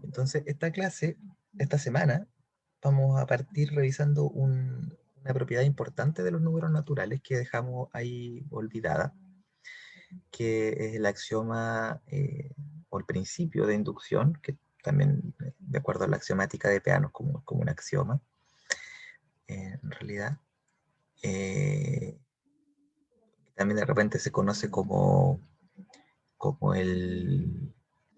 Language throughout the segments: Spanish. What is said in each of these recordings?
Entonces, esta semana, vamos a partir revisando una propiedad importante de los números naturales que dejamos ahí olvidada, que es el axioma o el principio de inducción, que también, de acuerdo a la axiomática de Peano, como un axioma, en realidad. También de repente se conoce como el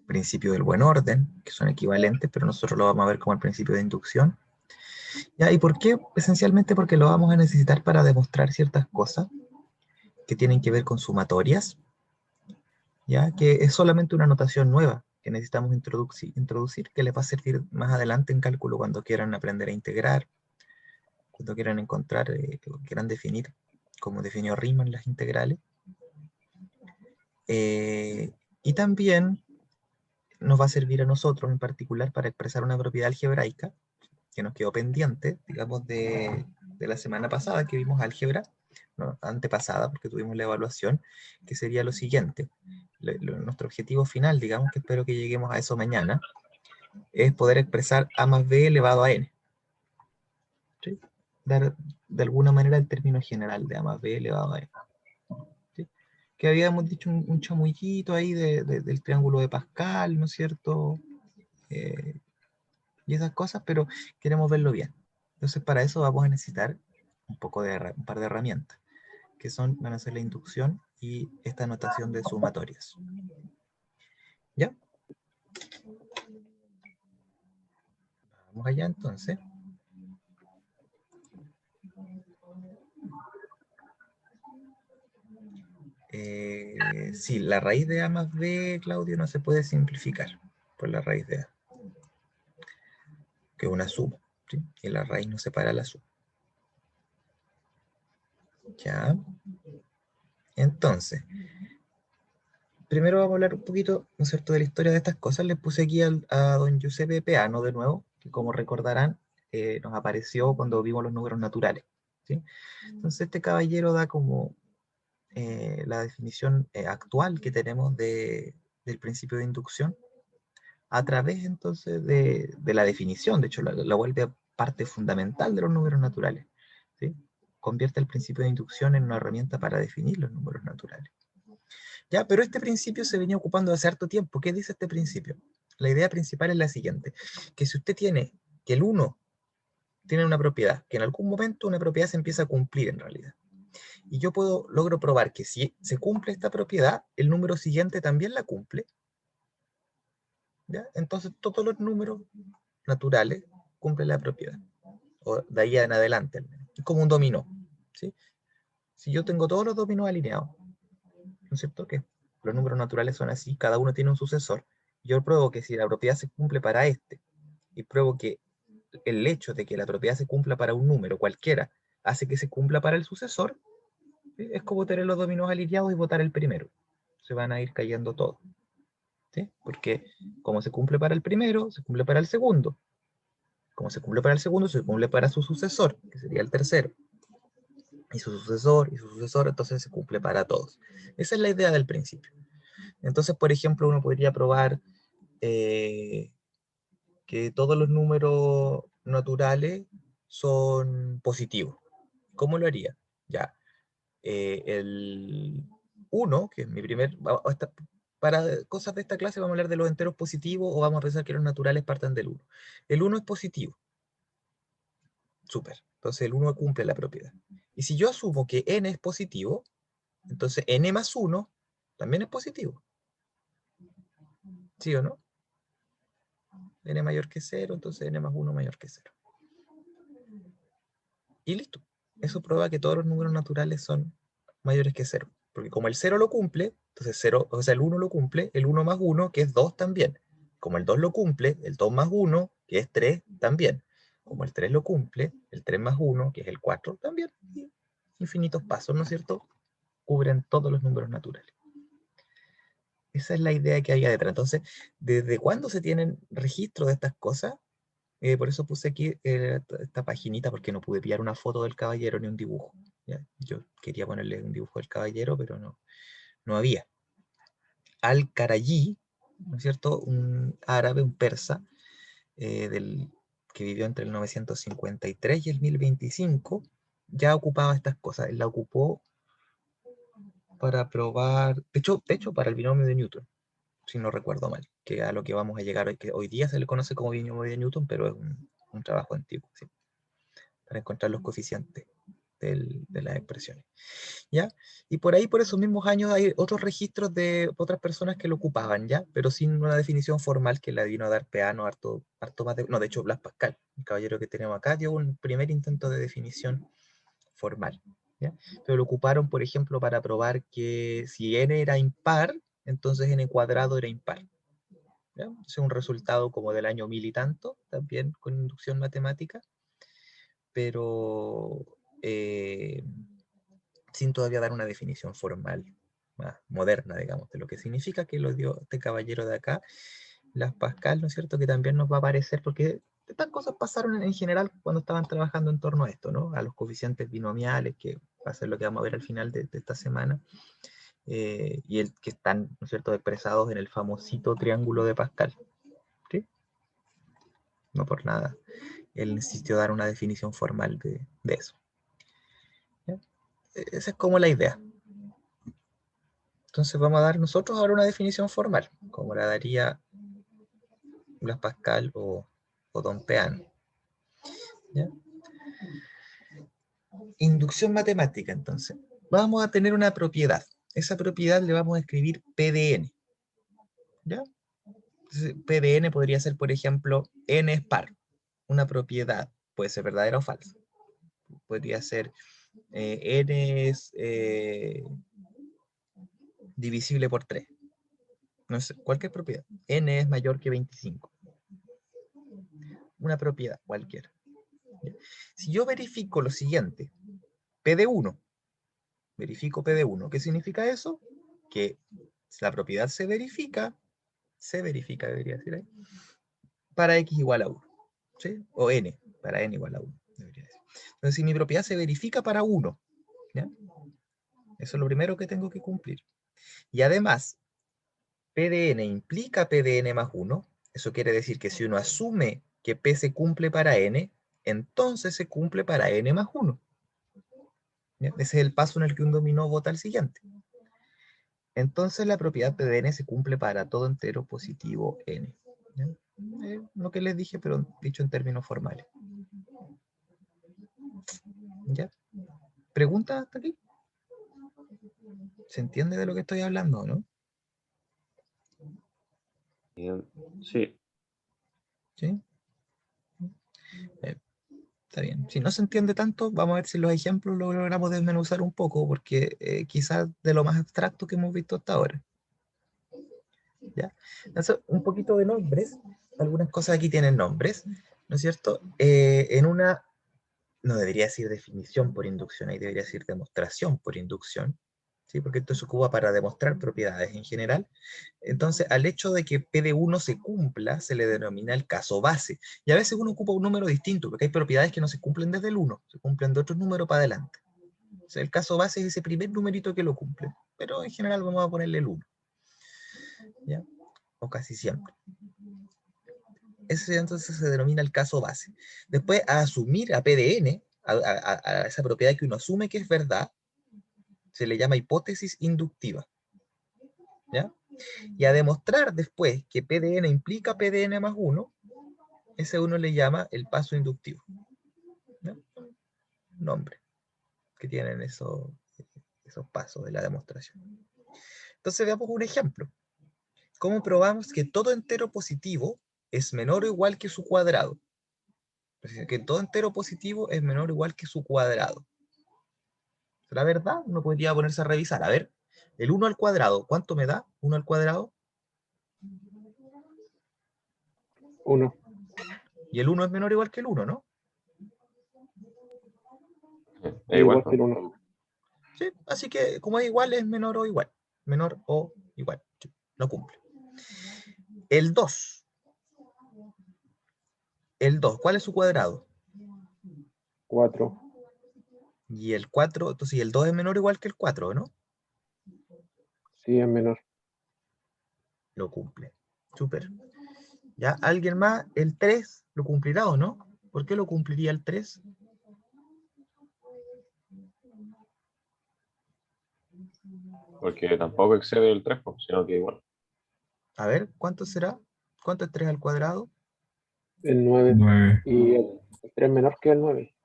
principio del buen orden, que son equivalentes, pero nosotros lo vamos a ver como el principio de inducción. ¿Ya? ¿Y por qué? Esencialmente porque lo vamos a necesitar para demostrar ciertas cosas que tienen que ver con sumatorias, ¿ya? Que es solamente una notación nueva que necesitamos introducir, que les va a servir más adelante en cálculo cuando quieran aprender a integrar, cuando quieran encontrar, quieran definir, como definió Riemann las integrales. Y también nos va a servir a nosotros en particular para expresar una propiedad algebraica que nos quedó pendiente, digamos, de la semana pasada que vimos álgebra, no, antepasada, porque tuvimos la evaluación, que sería lo siguiente. Nuestro objetivo final, digamos, que espero que lleguemos a eso mañana, es poder expresar a más b elevado a n. ¿Sí? Dar de alguna manera el término general de a más b elevado a n. ¿Sí? Que habíamos dicho un chamullito ahí del triángulo de Pascal, ¿no es cierto? Y esas cosas, pero queremos verlo bien. Entonces, para eso vamos a necesitar un par de herramientas, que van a ser la inducción y esta notación de sumatorias. ¿Ya? Vamos allá entonces. Sí, la raíz de A más B, Claudio, no se puede simplificar por la raíz de A, que es una suma, ¿sí? Y la raíz no separa la suma. ¿Ya? Entonces, primero vamos a hablar un poquito, ¿no es cierto?, de la historia de estas cosas. Les puse aquí a don Giuseppe Peano de nuevo, que como recordarán, nos apareció cuando vimos los números naturales, ¿sí? Entonces este caballero da como la definición actual que tenemos del principio de inducción a través entonces de la definición, de hecho la vuelve parte fundamental de los números naturales, ¿sí? Convierte el principio de inducción en una herramienta para definir los números naturales. Ya, pero este principio se venía ocupando hace harto tiempo. ¿Qué dice este principio? La idea principal es la siguiente, que si usted tiene que el 1 tiene una propiedad, que en algún momento una propiedad se empieza a cumplir en realidad, y yo logro probar que si se cumple esta propiedad, el número siguiente también la cumple, ¿ya? Entonces todos los números naturales cumplen la propiedad, o de ahí en adelante, es como un dominó, ¿sí? Si yo tengo todos los dominos alineados, ¿no es cierto? Que los números naturales son así, cada uno tiene un sucesor. Yo pruebo que si la propiedad se cumple para este, y pruebo que el hecho de que la propiedad se cumpla para un número cualquiera hace que se cumpla para el sucesor, ¿sí? Es como tener los dominos alineados y votar el primero. Se van a ir cayendo todos, ¿sí? Porque como se cumple para el primero, se cumple para el segundo. Como se cumple para el segundo, se cumple para su sucesor, que sería el tercero. Y su sucesor, entonces se cumple para todos. Esa es la idea del principio. Entonces, por ejemplo, uno podría probar que todos los números naturales son positivos. ¿Cómo lo haría? Ya, el 1, que es mi primer... Para cosas de esta clase vamos a hablar de los enteros positivos o vamos a pensar que los naturales partan del 1. El 1 es positivo. Súper. Entonces el 1 cumple la propiedad. Y si yo asumo que n es positivo, entonces n más 1 también es positivo. ¿Sí o no? N mayor que 0, entonces n más 1 mayor que 0. Y listo. Eso prueba que todos los números naturales son mayores que 0. Porque como el 0 lo cumple, entonces 0, o sea, el 1 lo cumple, el 1 más 1, que es 2 también. Como el 2 lo cumple, el 2 más 1, que es 3, también. Como el 3 lo cumple, el 3 más 1, que es el 4, también. Y infinitos pasos, ¿no es cierto? Cubren todos los números naturales. Esa es la idea que había detrás. Entonces, ¿desde cuándo se tienen registros de estas cosas? Por eso puse aquí esta paginita, porque no pude pillar una foto del caballero ni un dibujo. ¿Ya? Yo quería ponerle un dibujo del caballero, pero no había. Al-Karayi, ¿no es cierto? Un árabe, un persa, que vivió entre el 953 y el 1025, ya ocupaba estas cosas. Él la ocupó para probar, de hecho para el binomio de Newton, si no recuerdo mal, que a lo que vamos a llegar hoy, que hoy día se le conoce como binomio de Newton, pero es un trabajo antiguo, ¿sí? Para encontrar los coeficientes de las expresiones. ¿Ya? Y por ahí, por esos mismos años, hay otros registros de otras personas que lo ocupaban, ¿ya? Pero sin una definición formal que la vino a dar Peano harto más de... No, de hecho, Blas Pascal, el caballero que tenemos acá, dio un primer intento de definición formal, ¿ya? Pero lo ocuparon, por ejemplo, para probar que si n era impar, entonces n cuadrado era impar, ¿ya? Es un resultado como del año 1000 y tanto, también con inducción matemática, pero... sin todavía dar una definición formal, más moderna, digamos, de lo que significa, que lo dio este caballero de acá, Blas Pascal, ¿no es cierto? Que también nos va a aparecer, porque estas cosas pasaron en general cuando estaban trabajando en torno a esto, ¿no? A los coeficientes binomiales, que va a ser lo que vamos a ver al final de esta semana, y el que están, ¿no es cierto?, expresados en el famosito triángulo de Pascal, ¿sí? No por nada, él insistió dar una definición formal de eso. ¿Ya? Esa es como la idea. Entonces vamos a dar nosotros ahora una definición formal, como la daría Blas Pascal o Don Peano. ¿Ya? Inducción matemática, entonces. Vamos a tener una propiedad. Esa propiedad le vamos a escribir P de n. ¿Ya? Entonces, P de n podría ser, por ejemplo, n es par. Una propiedad puede ser verdadera o falsa. Podría ser n es divisible por 3. No sé, cualquier propiedad. N es mayor que 25. Una propiedad cualquiera. Si yo verifico lo siguiente, P de 1, verifico P de 1, ¿qué significa eso? Que la propiedad se verifica, debería decir ahí, para x igual a 1, ¿sí? O n, para n igual a 1, debería decir. Entonces, si mi propiedad se verifica para 1, ¿ya? Eso es lo primero que tengo que cumplir. Y además, P de n implica P de n más 1, eso quiere decir que si uno asume que P se cumple para n, entonces se cumple para n más 1. ¿Ya? Ese es el paso en el que un dominó vota al siguiente. Entonces la propiedad P de n se cumple para todo entero positivo n. ¿Ya? Lo que les dije, pero dicho en términos formales. ¿Ya? ¿Pregunta hasta aquí? ¿Se entiende de lo que estoy hablando, no? Sí. ¿Sí? Está bien. Si no se entiende tanto, vamos a ver si los ejemplos lo logramos desmenuzar un poco, porque quizás de lo más abstracto que hemos visto hasta ahora. ¿Ya? Entonces, un poquito de nombres. Algunas cosas aquí tienen nombres, ¿no es cierto? En una, no debería decir definición por inducción, ahí debería decir demostración por inducción, ¿sí? Porque esto se ocupa para demostrar propiedades en general. Entonces, al hecho de que P de 1 se cumpla, se le denomina el caso base. Y a veces uno ocupa un número distinto, porque hay propiedades que no se cumplen desde el 1, se cumplen de otro número para adelante. O sea, el caso base es ese primer numerito que lo cumple, pero en general vamos a ponerle el 1, ¿ya? O casi siempre. Ese entonces se denomina el caso base. Después, a asumir a P de n, a esa propiedad que uno asume que es verdad, se le llama hipótesis inductiva. ¿Ya? Y a demostrar después que P de n implica P de n más 1, ese uno le llama el paso inductivo. ¿Ya? Nombre que tienen esos pasos de la demostración. Entonces veamos un ejemplo. ¿Cómo probamos que todo entero positivo es menor o igual que su cuadrado? Es decir, que todo entero positivo es menor o igual que su cuadrado. ¿Será verdad? Uno podría ponerse a revisar. A ver, el 1 al cuadrado, ¿cuánto me da? 1 al cuadrado. 1. Y el 1 es menor o igual que el 1, ¿no? Es igual Igual que que el 1. 1. Sí, así que como es igual, es menor o igual. Menor o igual. Sí, no cumple. El 2. El 2, ¿cuál es su cuadrado? 4. Y el 4, entonces, el 2 es menor o igual que el 4, ¿no? Sí, es menor. Lo cumple. Súper. ¿Ya? ¿Alguien más? ¿El 3 lo cumplirá o no? ¿Por qué lo cumpliría el 3? Porque tampoco excede el 3, pues, sino que igual. A ver, ¿cuánto será? ¿Cuánto es 3 al cuadrado? El 9. 9. Y el 3 menor que el 9.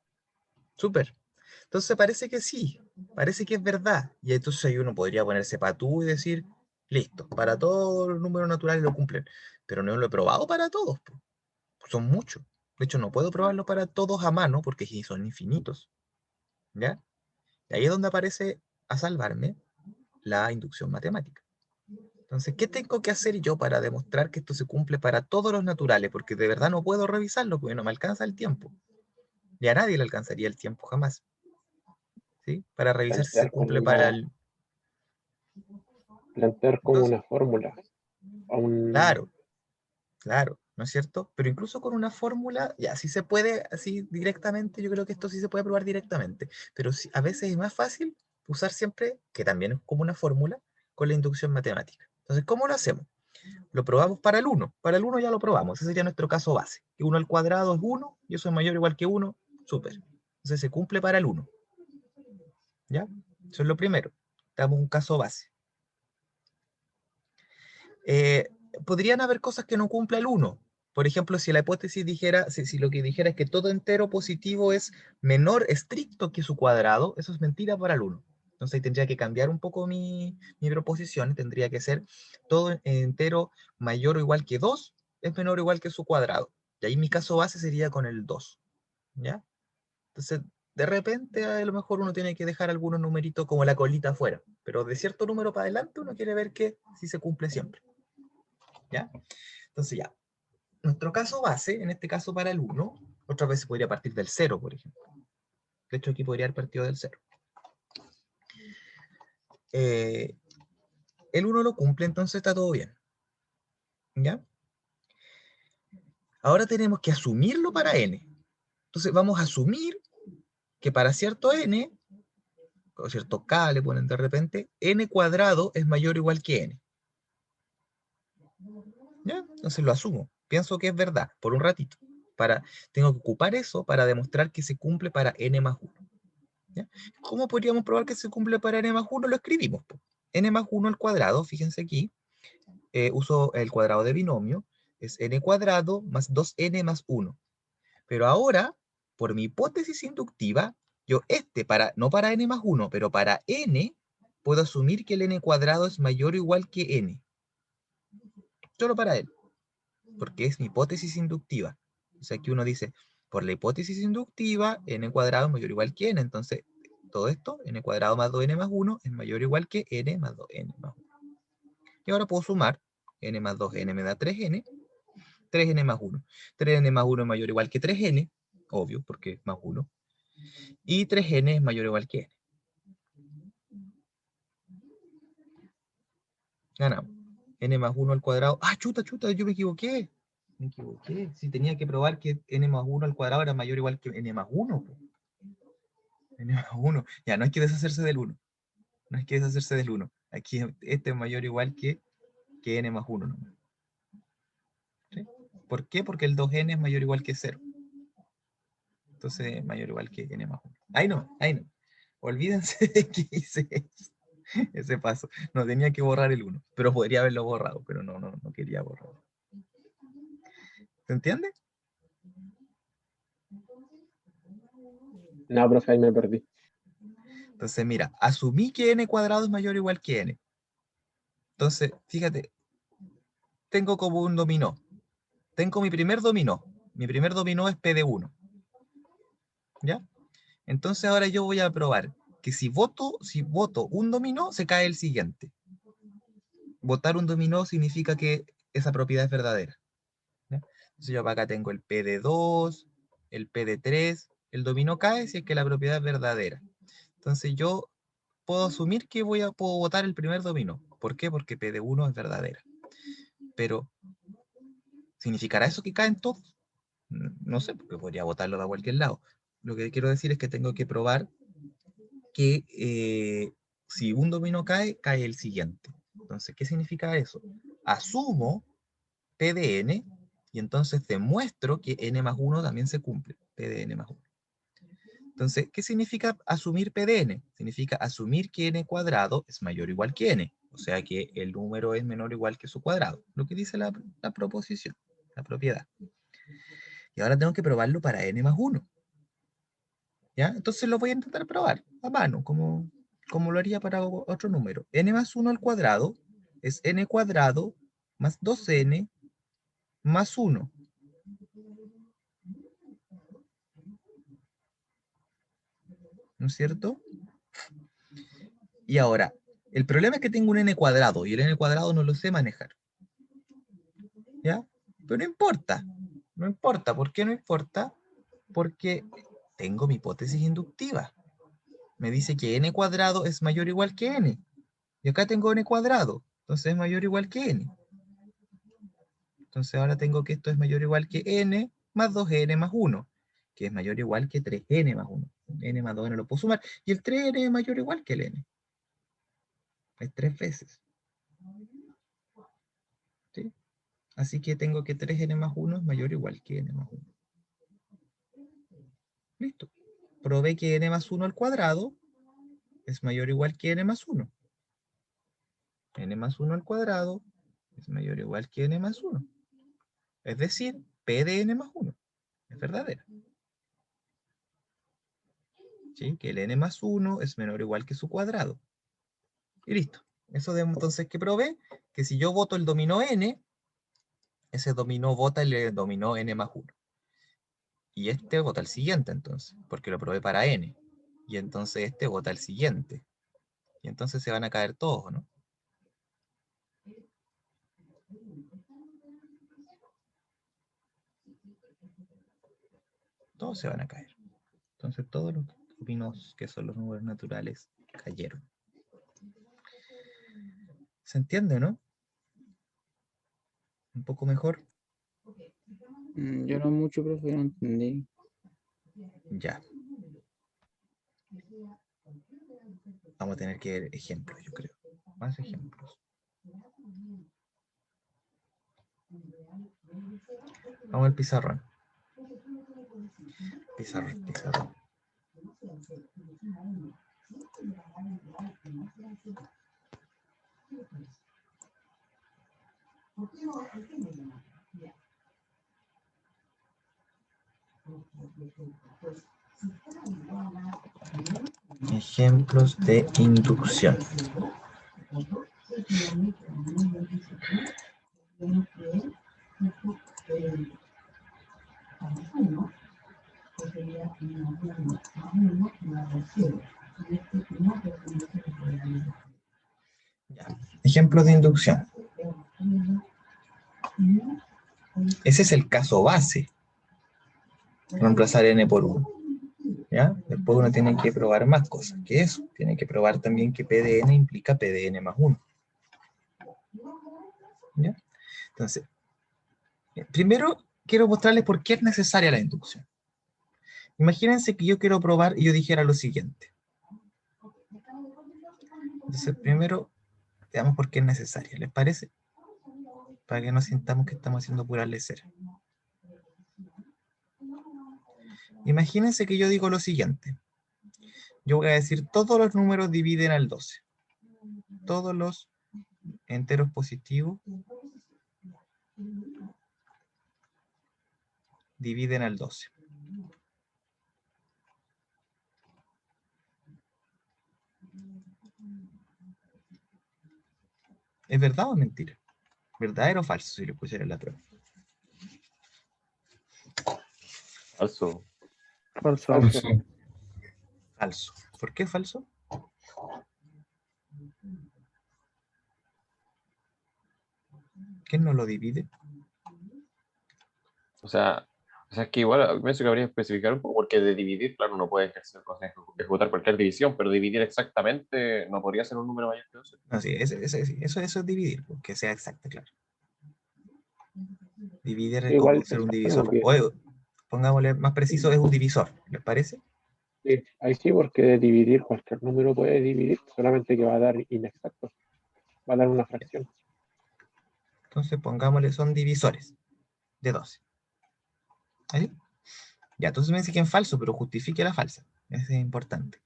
Súper. Entonces parece que sí, parece que es verdad. Y entonces ahí uno podría ponerse patú y decir, listo, para todos los números naturales lo cumplen. Pero no lo he probado para todos, po. Son muchos. De hecho, no puedo probarlo para todos a mano porque sí son infinitos. ¿Ya? Y ahí es donde aparece a salvarme la inducción matemática. Entonces, ¿qué tengo que hacer yo para demostrar que esto se cumple para todos los naturales? Porque de verdad no puedo revisarlo porque no me alcanza el tiempo. Y a nadie le alcanzaría el tiempo jamás. ¿Sí? Para revisar si se cumple para el... Plantear como Entonces, una fórmula. A un, claro, claro, ¿no es cierto? Pero incluso con una fórmula, ya, sí se puede, así directamente, yo creo que esto sí se puede probar directamente, pero a veces es más fácil usar siempre, que también es como una fórmula, con la inducción matemática. Entonces, ¿cómo lo hacemos? Lo probamos para el uno ya lo probamos, ese sería nuestro caso base, que 1 al cuadrado es 1, y eso es mayor o igual que 1, súper. Entonces se cumple para el 1, ¿ya? Eso es lo primero, damos un caso base. Eh, podrían haber cosas que no cumpla el 1. Por ejemplo, si la hipótesis dijera, si lo que dijera es que todo entero positivo es menor estricto que su cuadrado, eso es mentira para el 1. Entonces ahí tendría que cambiar un poco mi proposición, tendría que ser todo entero mayor o igual que 2 es menor o igual que su cuadrado. Y ahí mi caso base sería con el 2. ¿Ya? Entonces, de repente a lo mejor uno tiene que dejar algunos numeritos como la colita afuera, pero de cierto número para adelante uno quiere ver que si se cumple siempre. ¿Ya? Entonces ya, nuestro caso base, en este caso para el 1, otras veces podría partir del 0, por ejemplo. De hecho, aquí podría haber partido del 0. El 1 lo cumple, entonces está todo bien. ¿Ya? Ahora tenemos que asumirlo para n. Entonces vamos a asumir que para cierto n, o cierto k le ponen de repente, n cuadrado es mayor o igual que n. ¿Ya? Entonces lo asumo. Pienso que es verdad, por un ratito. Tengo que ocupar eso para demostrar que se cumple para n más 1. ¿Ya? ¿Cómo podríamos probar que se cumple para n más 1? Lo escribimos. Po. N más 1 al cuadrado, fíjense aquí, uso el cuadrado de binomio, es n cuadrado más 2n más 1. Pero ahora, por mi hipótesis inductiva, yo no para n más 1, pero para n, puedo asumir que el n cuadrado es mayor o igual que n. Solo para él, porque es mi hipótesis inductiva. O sea, aquí uno dice, por la hipótesis inductiva, n cuadrado es mayor o igual que n. Entonces, todo esto, n cuadrado más 2n más 1, es mayor o igual que n más 2n más 1. Y ahora puedo sumar, n más 2n me da 3n, 3n más 1. 3n más 1 es mayor o igual que 3n, obvio, porque es más 1. Y 3n es mayor o igual que n. Ganamos. N más 1 al cuadrado. ¡Ah, chuta! Yo me equivoqué. Me equivoqué. Si tenía que probar que n más 1 al cuadrado era mayor o igual que n más 1. N más 1. Ya, no hay que deshacerse del 1. No hay que deshacerse del 1. Aquí este es mayor o igual que n más 1. ¿No? ¿Sí? ¿Por qué? Porque el 2n es mayor o igual que 0. Entonces, mayor o igual que n más 1. Ahí no, ahí no. Olvídense de que hice ese paso. No tenía que borrar el 1, pero podría haberlo borrado, pero no quería borrarlo. ¿Se entiende? No, profe, ahí me perdí. Entonces, mira, asumí que n cuadrado es mayor o igual que n. Entonces, fíjate, tengo como un dominó. Tengo mi primer dominó. Mi primer dominó es P de 1. ¿Ya? Entonces ahora yo voy a probar que si voto un dominó, se cae el siguiente. Votar un dominó significa que esa propiedad es verdadera. ¿Ya? Entonces yo acá tengo el P de 2, el P de 3. El dominó cae si es que la propiedad es verdadera. Entonces yo puedo asumir que puedo votar el primer dominó. ¿Por qué? Porque P de 1 es verdadera. Pero, ¿significará eso que caen todos? No sé, porque podría votarlo de cualquier lado. Lo que quiero decir es que tengo que probar que si un dominó cae, cae el siguiente. Entonces, ¿qué significa eso? Asumo P de n, y entonces demuestro que n más 1 también se cumple, P de n más 1. Entonces, ¿qué significa asumir P de n? Significa asumir que n cuadrado es mayor o igual que n, o sea que el número es menor o igual que su cuadrado, lo que dice la proposición, la propiedad. Y ahora tengo que probarlo para n más 1. ¿Ya? Entonces lo voy a intentar probar a mano, como lo haría para otro número. N más 1 al cuadrado es n cuadrado más 2n más 1. ¿No es cierto? Y ahora, el problema es que tengo un n cuadrado, y el n cuadrado no lo sé manejar. ¿Ya? Pero no importa. No importa. ¿Por qué no importa? Porque tengo mi hipótesis inductiva. Me dice que n cuadrado es mayor o igual que n. Y acá tengo n cuadrado. Entonces es mayor o igual que n. Entonces ahora tengo que esto es mayor o igual que n más 2n más 1, que es mayor o igual que 3n más 1. N más 2n lo puedo sumar. Y el 3n es mayor o igual que el n. Es 3 veces. ¿Sí? Así que tengo que 3n más 1 es mayor o igual que n más 1. Listo. Probé que n más 1 al cuadrado es mayor o igual que n más 1. N más 1 al cuadrado es mayor o igual que n más 1. Es decir, P de n más 1 es verdadera. ¿Sí? Que el n más 1 es menor o igual que su cuadrado. Y listo. Eso de entonces que probé, que si yo voto el dominó n, ese dominó vota el dominó n más 1. Y este vota el siguiente entonces, porque lo probé para n. Y entonces este vota el siguiente. Y entonces se van a caer todos, ¿no? Todos se van a caer. Entonces todos los dominos que son los números naturales cayeron. ¿Se entiende, no? Un poco mejor. Yo no mucho, profe, no entendí. Ya. Vamos a tener que ver ejemplos, yo creo. Más ejemplos. Vamos al pizarrón. Pizarrón, pizarrón. Ejemplos de inducción. Ya. Ejemplos de inducción. Ese es el caso base. Reemplazar n por 1. ¿Ya? Después uno tiene que probar más cosas que eso. Tiene que probar también que P de n implica P de n más 1. ¿Ya? Entonces, primero quiero mostrarles por qué es necesaria la inducción. Imagínense que yo quiero probar y yo dijera lo siguiente. Entonces, primero, veamos por qué es necesaria. ¿Les parece? Para que no sintamos que estamos haciendo pura lecera. Imagínense que yo digo lo siguiente. Yo voy a decir todos los números dividen al 12. Todos los enteros positivos dividen al 12. ¿Es verdad o mentira? ¿Verdadero o falso si lo pusiera en la prueba? Falso. Falso. Falso. Falso. ¿Por qué falso? ¿Quién no lo divide? O sea, es que igual pienso que habría que especificar un poco, porque de dividir, claro, uno puede ejercer cosas, ejecutar cualquier división, pero dividir exactamente no podría ser un número mayor que 12. No, sí, eso es dividir, que sea exacto, claro. Dividir es como Igual ser un como divisor. que O, pongámosle más preciso, es un divisor. ¿Les parece? ahí sí, porque de dividir cualquier número puede dividir, solamente que va a dar inexacto, va a dar una fracción. Entonces pongámosle, son divisores de 12. ¿Ahí? Ya, entonces me dice que es falso, pero justifique la falsa. Eso es importante.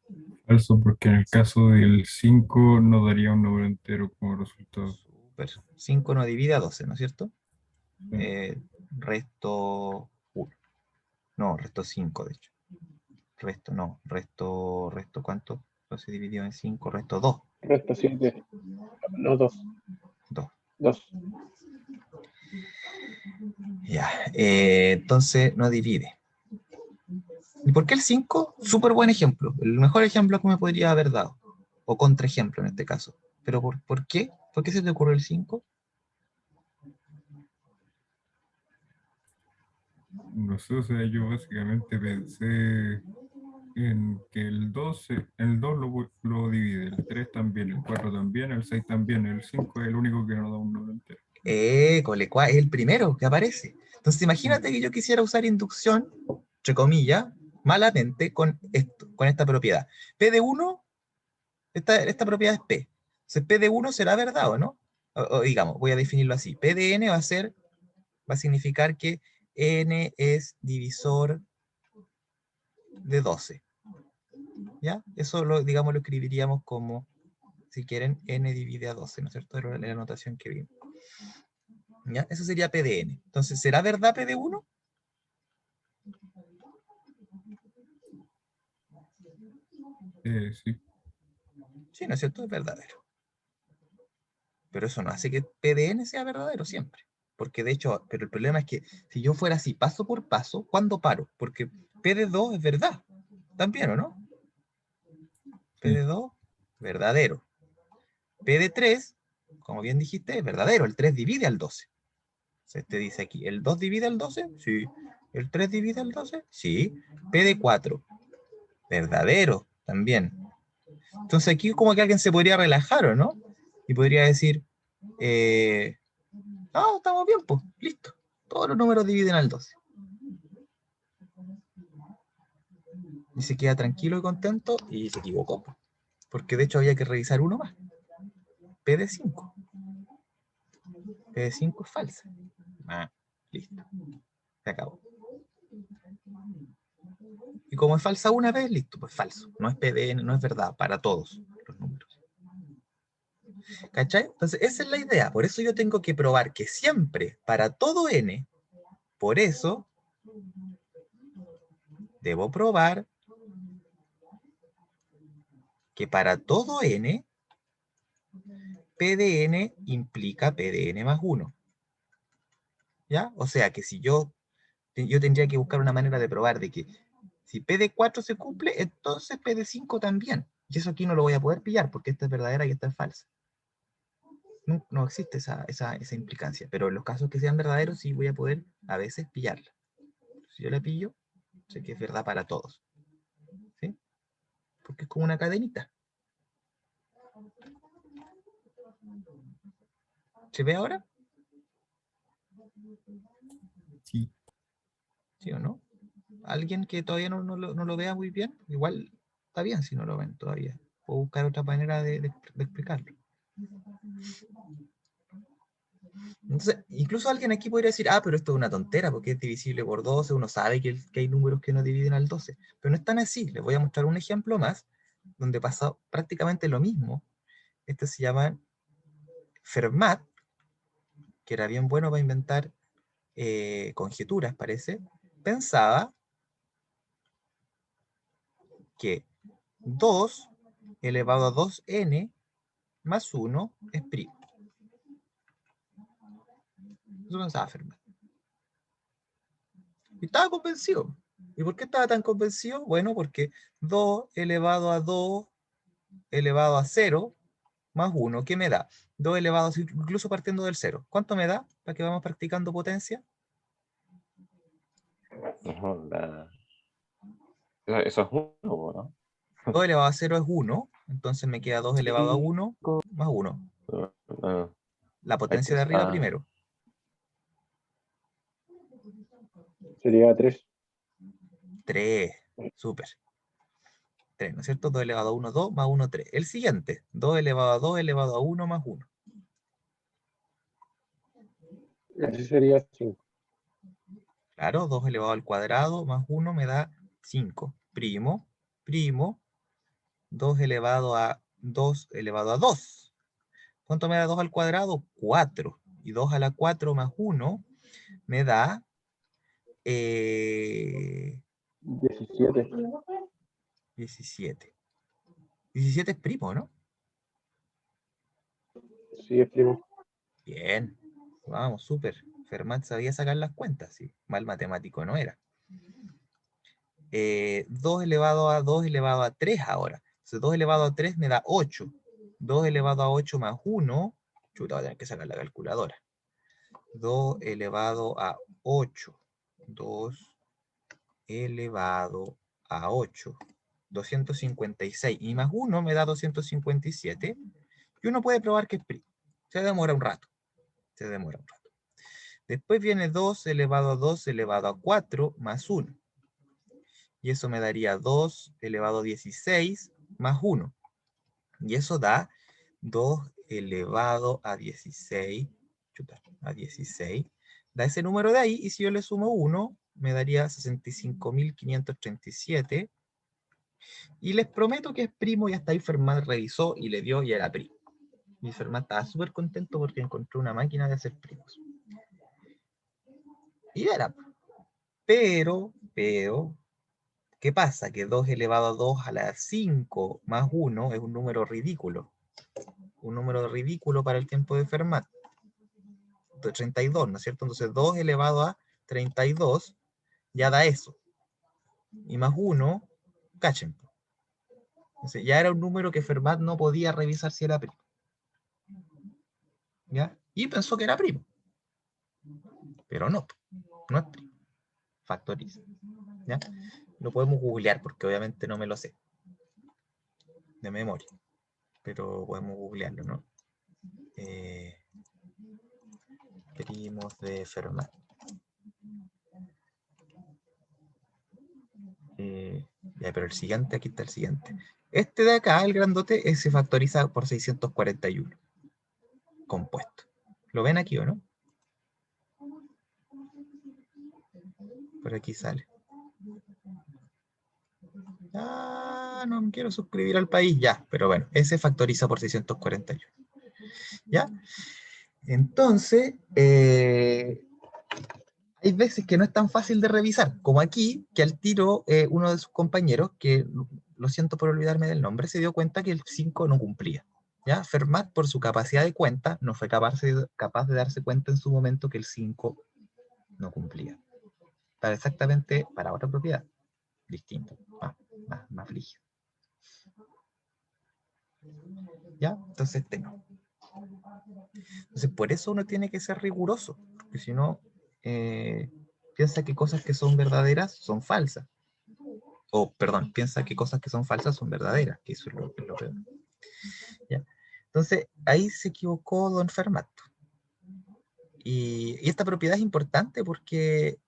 Falso, porque en el caso del 5 no daría un número entero como resultado. Super. 5 no divide a 12, ¿no es cierto? Sí. Resto 1. No, resto 5, de hecho. Resto ¿cuánto? 12 dividido en 5, resto 2. Resto 7. No, 2. 2. 2. Ya, entonces no divide. ¿Y por qué el 5? Súper buen ejemplo. El mejor ejemplo que me podría haber dado. O contraejemplo en este caso. ¿Pero por qué? ¿Por qué se te ocurrió el 5? No sé, o sea, yo básicamente pensé en que el 2 lo divide, el 3 también, el 4 también, el 6 también, el 5 es el único que no da un número entero. Colecua, es el primero que aparece. Entonces imagínate que yo quisiera usar inducción, entre comillas, malamente, con esta propiedad. P de 1, esta propiedad es P. Entonces P de 1 será verdad, ¿o no? O digamos, voy a definirlo así. P de N va a significar que N es divisor de 12. ¿Ya? Eso digamos, lo escribiríamos como, si quieren, N divide a 12, ¿no es cierto? Era la anotación que vimos. ¿Ya? Eso sería P de N. Entonces, ¿será verdad P de 1? Sí. Sí, ¿no es cierto? Es verdadero. Pero eso no hace que P de N sea verdadero siempre. Porque de hecho, pero el problema es que si yo fuera así paso por paso, ¿cuándo paro? Porque P de 2 es verdad. También, ¿o no? P de 2, verdadero. P de 3, como bien dijiste, es verdadero. El 3 divide al 12. Se te dice aquí, ¿el 2 divide al 12? Sí. ¿El 3 divide al 12? Sí. P de 4, verdadero también. Entonces aquí como que alguien se podría relajar, ¿o no? Y podría decir, estamos bien, pues, listo. Todos los números dividen al 12. Y se queda tranquilo y contento y se equivocó, pues, porque de hecho había que revisar uno más. P de 5. P de 5 es falsa. Listo. Se acabó. Y como es falsa una vez, listo, pues falso. No es PDN, no es verdad para todos los números. ¿Cachai? Entonces, esa es la idea. Por eso yo tengo que probar que siempre, para todo n, por eso, debo probar que para todo n, P de n implica P de n más 1. ¿Ya? O sea que si yo tendría que buscar una manera de probar de que si P de 4 se cumple, entonces P de 5 también. Y eso aquí no lo voy a poder pillar porque esta es verdadera y esta es falsa. No existe esa implicancia, pero en los casos que sean verdaderos sí voy a poder a veces pillarla. Si yo la pillo, sé que es verdad para todos. ¿Sí? Porque es como una cadenita. ¿Se ve ahora? Sí. ¿Sí o no? ¿Alguien que todavía no lo vea muy bien? Igual está bien si no lo ven todavía. Puedo buscar otra manera de explicarlo. Entonces, incluso alguien aquí podría decir, pero esto es una tontera porque es divisible por 12, uno sabe que hay números que no dividen al 12, pero no es tan así. Les voy a mostrar un ejemplo más donde pasa prácticamente lo mismo. Este se llama Fermat, que era bien bueno para inventar conjeturas, parece. Pensaba que 2 elevado a 2n más 1 es primo. Eso pensaba Fermat. Y estaba convencido. ¿Y por qué estaba tan convencido? Bueno, porque 2 elevado a 2 elevado a 0 más 1, ¿qué me da? 2 elevado a 0, incluso partiendo del 0. ¿Cuánto me da para que vamos practicando potencia? Eso es uno, ¿no? 2 elevado a 0 es 1, entonces me queda 2 elevado a 1 más 1. La potencia de arriba primero. Sería 3. 3, súper. 3, ¿no es cierto? 2 elevado a 1, 2, más 1, 3. El siguiente, 2 elevado a 2 elevado a 1 más 1. Ese sería 5. Claro, 2 elevado al cuadrado más 1 me da 5. Primo, 2 elevado a 2 elevado a 2. ¿Cuánto me da 2 al cuadrado? 4. Y 2 a la 4 más 1 me da 17. 17. 17 es primo, ¿no? Sí, es primo. Bien. Vamos, súper. Fermat sabía sacar las cuentas, sí. Mal matemático no era. 2 elevado a 2 elevado a 3 ahora. Entonces 2 elevado a 3 me da 8. 2 elevado a 8 más 1. Chuta, voy a tener que sacar la calculadora. 2 elevado a 8. 2 elevado a 8. 256. Y más 1 me da 257. Y uno puede probar que es primo. Se demora un rato. Se demora un rato. Después viene 2 elevado a 2 elevado a 4 más 1. Y eso me daría 2 elevado a 16 más 1. Y eso da 2 elevado a 16. Chuta, a 16. Da ese número de ahí. Y si yo le sumo 1, me daría 65.537. Y les prometo que es primo. Y hasta ahí Fermat revisó y le dio y era primo. Y Fermat estaba súper contento porque encontró una máquina de hacer primos. Y era. Pero, ¿qué pasa? Que 2 elevado a 2 a la 5 más 1 es un número ridículo. Un número ridículo para el tiempo de Fermat. De 32, ¿no es cierto? Entonces 2 elevado a 32 ya da eso. Y más 1, cachen. Entonces ya era un número que Fermat no podía revisar si era primo. ¿Ya? Y pensó que era primo. Pero no, no es primo. Factoriza. ¿Ya? Lo podemos googlear porque obviamente no me lo sé de memoria. Pero podemos googlearlo, ¿no? Primos de Fermat. Ya, pero el siguiente, aquí está el siguiente. Este de acá, el grandote, se factoriza por 641. Compuesto. ¿Lo ven aquí o no? Por aquí sale. Ah, no me quiero suscribir al país, ya. Pero bueno, ese factoriza por 641. ¿Ya? Entonces, hay veces que no es tan fácil de revisar, como aquí, que al tiro uno de sus compañeros, que lo siento por olvidarme del nombre, se dio cuenta que el 5 no cumplía. ¿Ya? Fermat, por su capacidad de cuenta, no fue capaz de darse cuenta en su momento que el 5 no cumplía. Para otra propiedad, distinta, más rígida. ¿Ya? Entonces, no. Entonces, por eso uno tiene que ser riguroso, porque si no, piensa que cosas que son verdaderas son falsas. O, perdón, piensa que cosas que son falsas son verdaderas, que eso es lo peor. ¿Ya? Entonces, ahí se equivocó don Fermat. Y esta propiedad es importante porque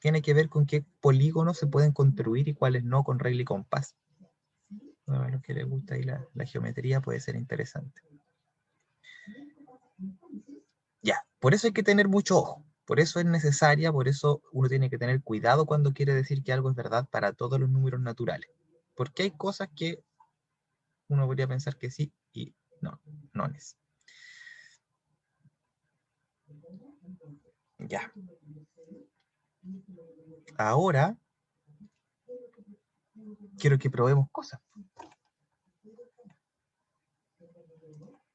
tiene que ver con qué polígonos se pueden construir y cuáles no con regla y compás. A los que les gusta ahí la geometría puede ser interesante. Ya, por eso hay que tener mucho ojo. Por eso es necesaria, por eso uno tiene que tener cuidado cuando quiere decir que algo es verdad para todos los números naturales. Porque hay cosas que uno podría pensar que sí y no, no es. Ya. Ahora quiero que probemos cosas.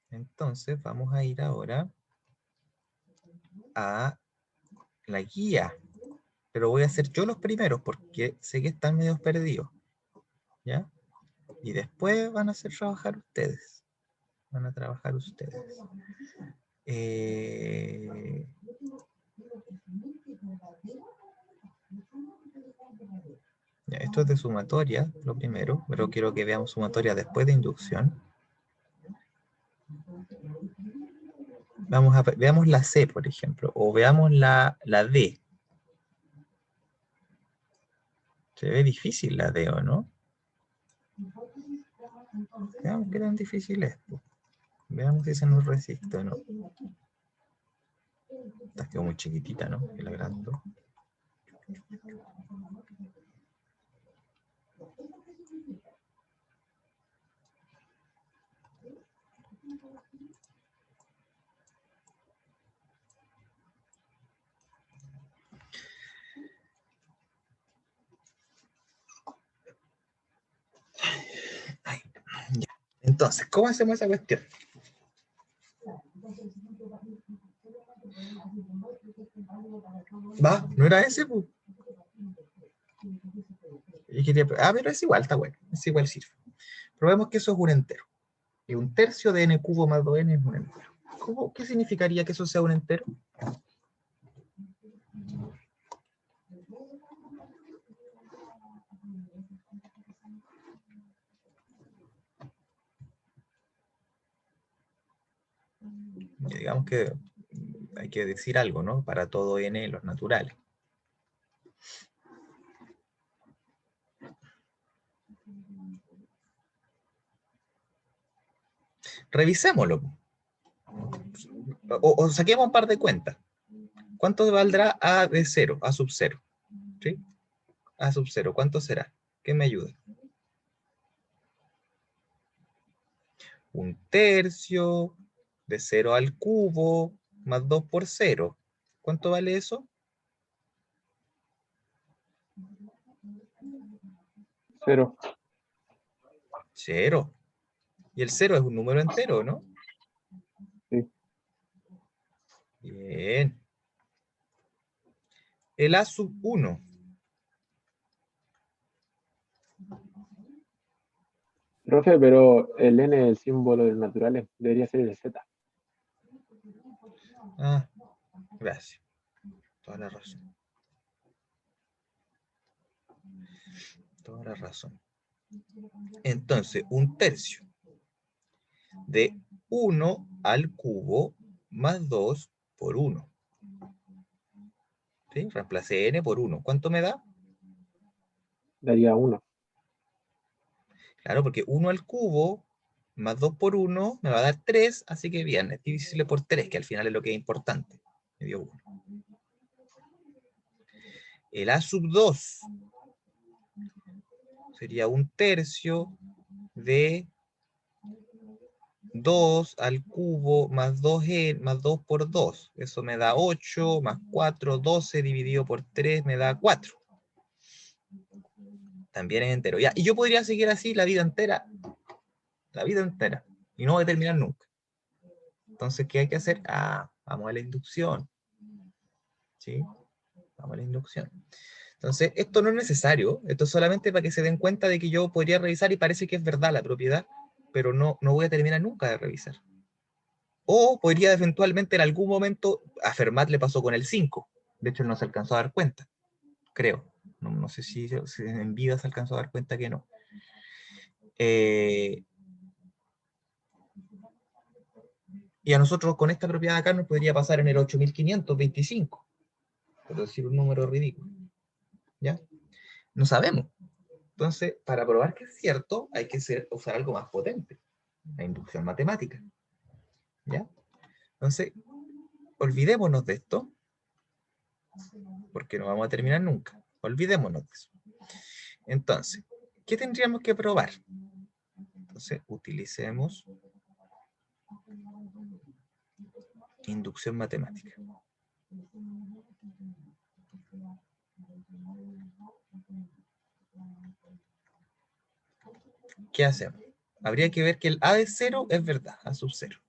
Entonces vamos a ir ahora a la guía. Pero voy a hacer yo los primeros porque sé que están medio perdidos. ¿Ya? Y después van a hacer trabajar ustedes. Van a trabajar ustedes. Ya, esto es de sumatoria, lo primero, pero quiero que veamos sumatoria después de inducción. Veamos la C, por ejemplo, o veamos la D. Se ve difícil la D, ¿o no? Veamos qué tan difícil es. Veamos si se nos resiste o no. Esta quedó muy chiquitita, ¿no? Que la agrando. Ahí, ya. Entonces, ¿cómo hacemos esa cuestión? Va, ¿no era ese? Pues? Pero es igual, está bueno. Es igual, sirve. Probemos que eso es un entero. Y un tercio de n cubo más 2n es un entero. ¿Qué significaría que eso sea un entero? Y digamos que hay que decir algo, ¿no? Para todo n los naturales. Revisémoslo. O saquemos un par de cuentas. ¿Cuánto valdrá a de 0, a sub 0? ¿Sí? A sub 0, ¿cuánto será? ¿Qué me ayuda? Un tercio de 0 al cubo más 2 por 0. ¿Cuánto vale eso? 0. 0. Y el 0 es un número entero, ¿no? Sí. Bien. El a sub 1. Profe, pero el n, el símbolo del naturales, debería ser el z. Ah, gracias. Toda la razón. Toda la razón. Entonces, un tercio de 1 al cubo más 2 por 1. ¿Sí? Reemplacé n por 1. ¿Cuánto me da? Daría 1. Claro, porque 1 al cubo más 2 por 1 me va a dar 3, así que bien, es divisible por 3, que al final es lo que es importante. Me dio 1. El a sub 2 sería un tercio de 2 al cubo más 2 más 2 por 2. Eso me da 8, más 4, 12 dividido por 3 me da 4. También es entero. Ya, y yo podría seguir así la vida entera. La vida entera. Y no voy a terminar nunca. Entonces, ¿qué hay que hacer? Vamos a la inducción. ¿Sí? Vamos a la inducción. Entonces, esto no es necesario. Esto es solamente para que se den cuenta de que yo podría revisar y parece que es verdad la propiedad, pero no voy a terminar nunca de revisar. O podría eventualmente en algún momento, a Fermat le pasó con el 5. De hecho, él no se alcanzó a dar cuenta. Creo. No sé si en vida se alcanzó a dar cuenta que no. Y a nosotros con esta propiedad acá nos podría pasar en el 8525. Por decir un número ridículo. ¿Ya? No sabemos. Entonces, para probar que es cierto, hay que usar algo más potente. La inducción matemática. ¿Ya? Entonces, olvidémonos de esto, porque no vamos a terminar nunca. Olvidémonos de eso. Entonces, ¿qué tendríamos que probar? Entonces, utilicemos inducción matemática. ¿Qué hacemos? Habría que ver que el a de 0 es verdad, a sub 0.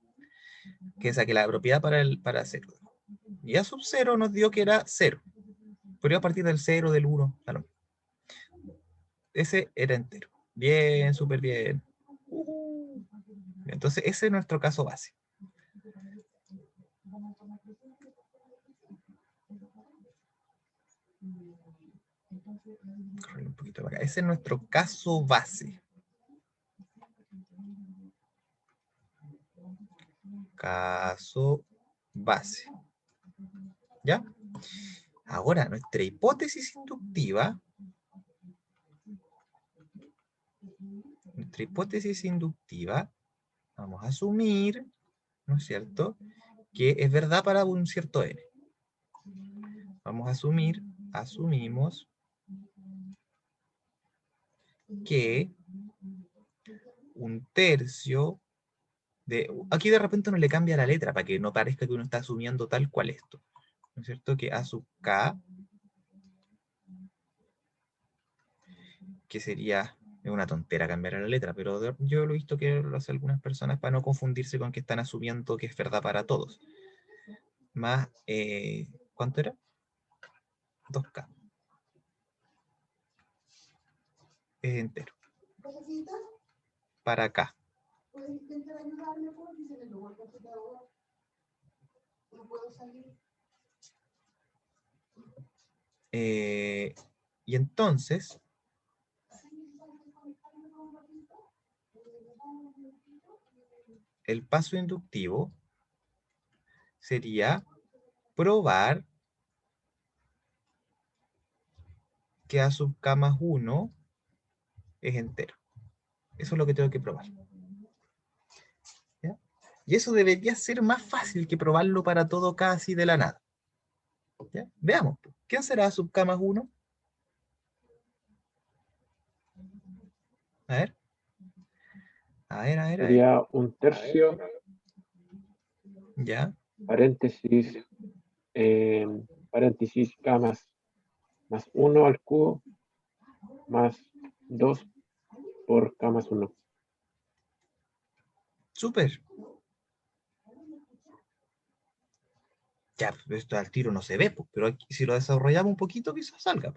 Que saque la propiedad para 0. Y a sub 0 nos dio que era 0. Pero a partir del 0, del 1, claro. Ese era entero. Bien, súper bien. Entonces, ese es nuestro caso base. Correr un poquito para acá. Ese es nuestro caso base. Caso base. ¿Ya? Ahora, nuestra hipótesis inductiva. Nuestra hipótesis inductiva, vamos a asumir, ¿no es cierto?, que es verdad para un cierto n. Vamos a asumimos que un tercio de... Aquí de repente uno le cambia la letra para que no parezca que uno está asumiendo tal cual esto. ¿No es cierto? Que a sub k, que sería... Es una tontera cambiar la letra, pero yo lo he visto que lo hacen algunas personas para no confundirse con que están asumiendo que es verdad para todos. Más, ¿cuánto era? 2k. Es entero. Para acá. Y entonces, el paso inductivo sería probar que a sub k más 1 es entero. Eso es lo que tengo que probar. ¿Ya? Y eso debería ser más fácil que probarlo para todo k así de la nada. ¿Ya? Veamos. ¿Quién será a sub k más 1? A ver. A ver. Sería un tercio, Ya. paréntesis, paréntesis k más 1 al cubo, más 2 por k más 1. Súper. Ya, esto al tiro no se ve, pues, pero aquí, si lo desarrollamos un poquito, quizás salga.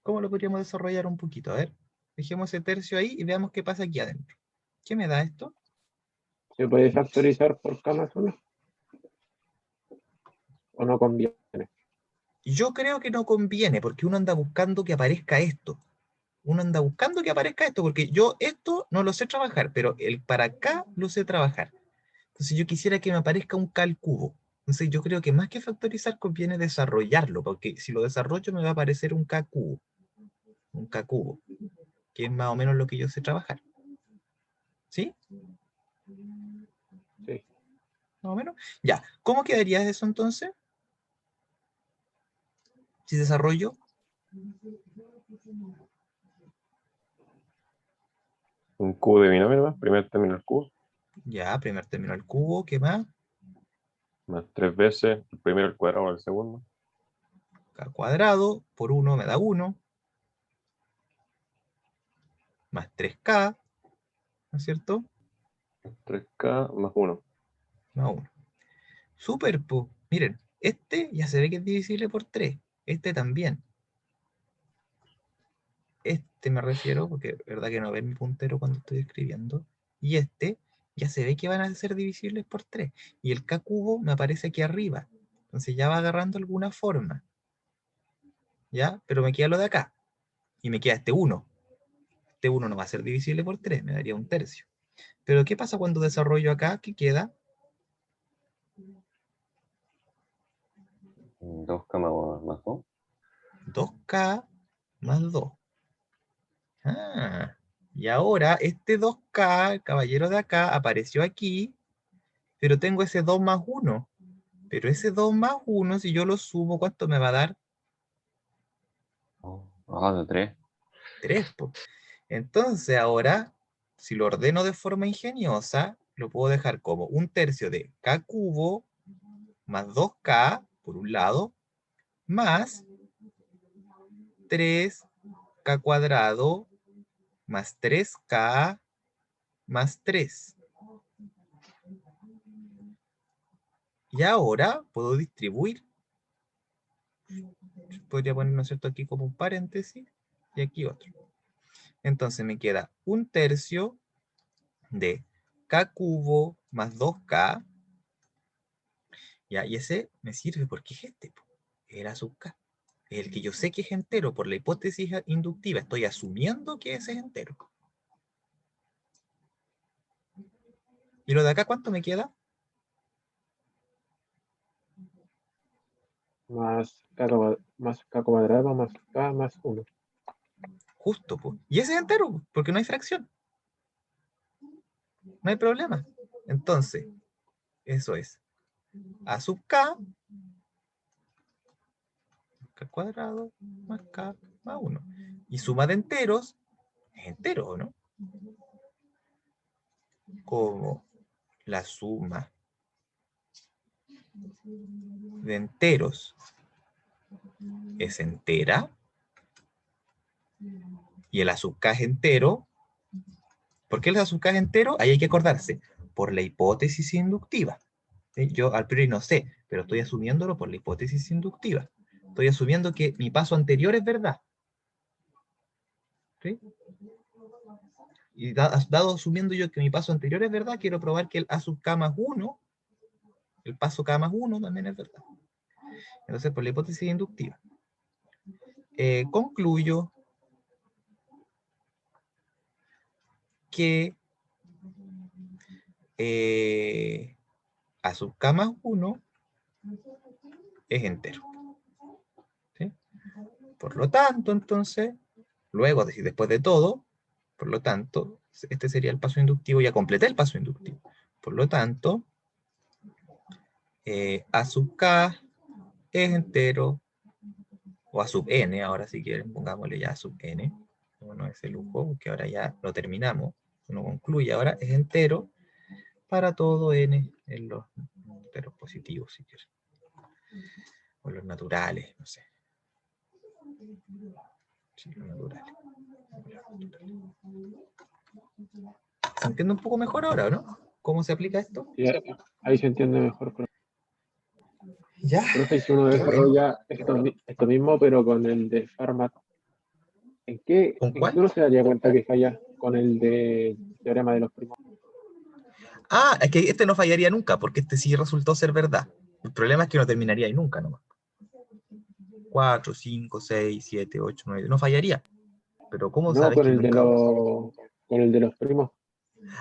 ¿Cómo lo podríamos desarrollar un poquito? A ver, dejemos ese tercio ahí y veamos qué pasa aquí adentro. ¿Qué me da esto? ¿Se puede factorizar por k más 1? ¿O no conviene? Yo creo que no conviene, porque uno anda buscando que aparezca esto. Uno anda buscando que aparezca esto, porque yo esto no lo sé trabajar, pero el para acá lo sé trabajar. Entonces yo quisiera que me aparezca un k al cubo. Entonces yo creo que más que factorizar conviene desarrollarlo, porque si lo desarrollo me va a aparecer un k cubo. Un k cubo, que es más o menos lo que yo sé trabajar. ¿Sí? Sí. Más o menos. Ya, ¿cómo quedaría eso entonces? Si desarrollo Un cubo de binomio más, primer término al cubo, ya, primer término al cubo, ¿qué más? más 3 veces el primero al cuadrado o el segundo, K cuadrado por 1 me da 1, más 3k, ¿no es cierto? 3k más 1. Más 1. Súper, pues. Miren, este ya se ve que es divisible por 3. Este también. Este me refiero, porque es verdad que no ven mi puntero cuando estoy escribiendo. Y este ya se ve que van a ser divisibles por 3. Y el k cubo me aparece aquí arriba. Entonces ya va agarrando alguna forma. ¿Ya? Pero me queda lo de acá. Y me queda este 1. Este 1 no va a ser divisible por 3, me daría un tercio. Pero ¿qué pasa cuando desarrollo acá? ¿Qué queda? 2k más 2. 2k más 2. Ah, y ahora este 2k, el caballero de acá, apareció aquí, pero tengo ese 2 más 1. Pero ese 2 más 1, si yo lo sumo, ¿cuánto me va a dar? De 3. 3. Entonces ahora, si lo ordeno de forma ingeniosa, lo puedo dejar como un tercio de k cubo más 2k, por un lado, más 3k cuadrado más 3k más 3. Y ahora puedo distribuir. Podría poner, ¿no es cierto?, aquí como un paréntesis y aquí otro. Entonces me queda un tercio de k cubo más 2k. ¿Ya? Y ese me sirve porque es este, era sub k. Es el que yo sé que es entero por la hipótesis inductiva. Estoy asumiendo que ese es entero. ¿Y lo de acá cuánto me queda? Más k cuadrado más k más 1. Justo, pues. Y ese es entero, porque no hay fracción. No hay problema. Entonces, Eso es A sub K, K cuadrado, más K, más 1. Y suma de enteros, es entero, ¿no? Como la suma de enteros es entera, y el A sub K es entero. ¿Por qué el A sub K es entero? Ahí hay que acordarse, por la hipótesis inductiva. ¿Sí? Yo al priori no sé, pero estoy asumiéndolo por la hipótesis inductiva. Estoy asumiendo que mi paso anterior es verdad. ¿Sí? Y dado asumiendo yo que mi paso anterior es verdad, quiero probar que el A sub K más 1, el paso K más 1 también es verdad. Entonces, por la hipótesis inductiva, concluyo que A sub K más 1 es entero. ¿Sí? Por lo tanto, entonces, luego, después de todo, por lo tanto, este sería el paso inductivo, ya completé el paso inductivo. Por lo tanto, A sub K es entero, o A sub N, ahora si quieren, pongámosle ya A sub N, no es el lujo, porque ahora ya lo terminamos, uno concluye, ahora es entero para todo N en los enteros positivos, si quieren, o los naturales, no sé. Sí, los naturales. ¿Se entiende un poco mejor ahora, no? ¿Cómo se aplica esto? Y ahí se entiende mejor. Ya. Profe, si uno desarrolla esto mismo, pero con el de Fermat, ¿en qué ¿Con cuál? uno se daría cuenta que falla con el de teorema de los primos? Ah, es que este no fallaría nunca, porque este sí resultó ser verdad. El problema es que no terminaría ahí nunca nomás. 4, 5, 6, 7, 8, 9, no fallaría. Pero ¿cómo No, sabes con que el de nunca? con el de los primos.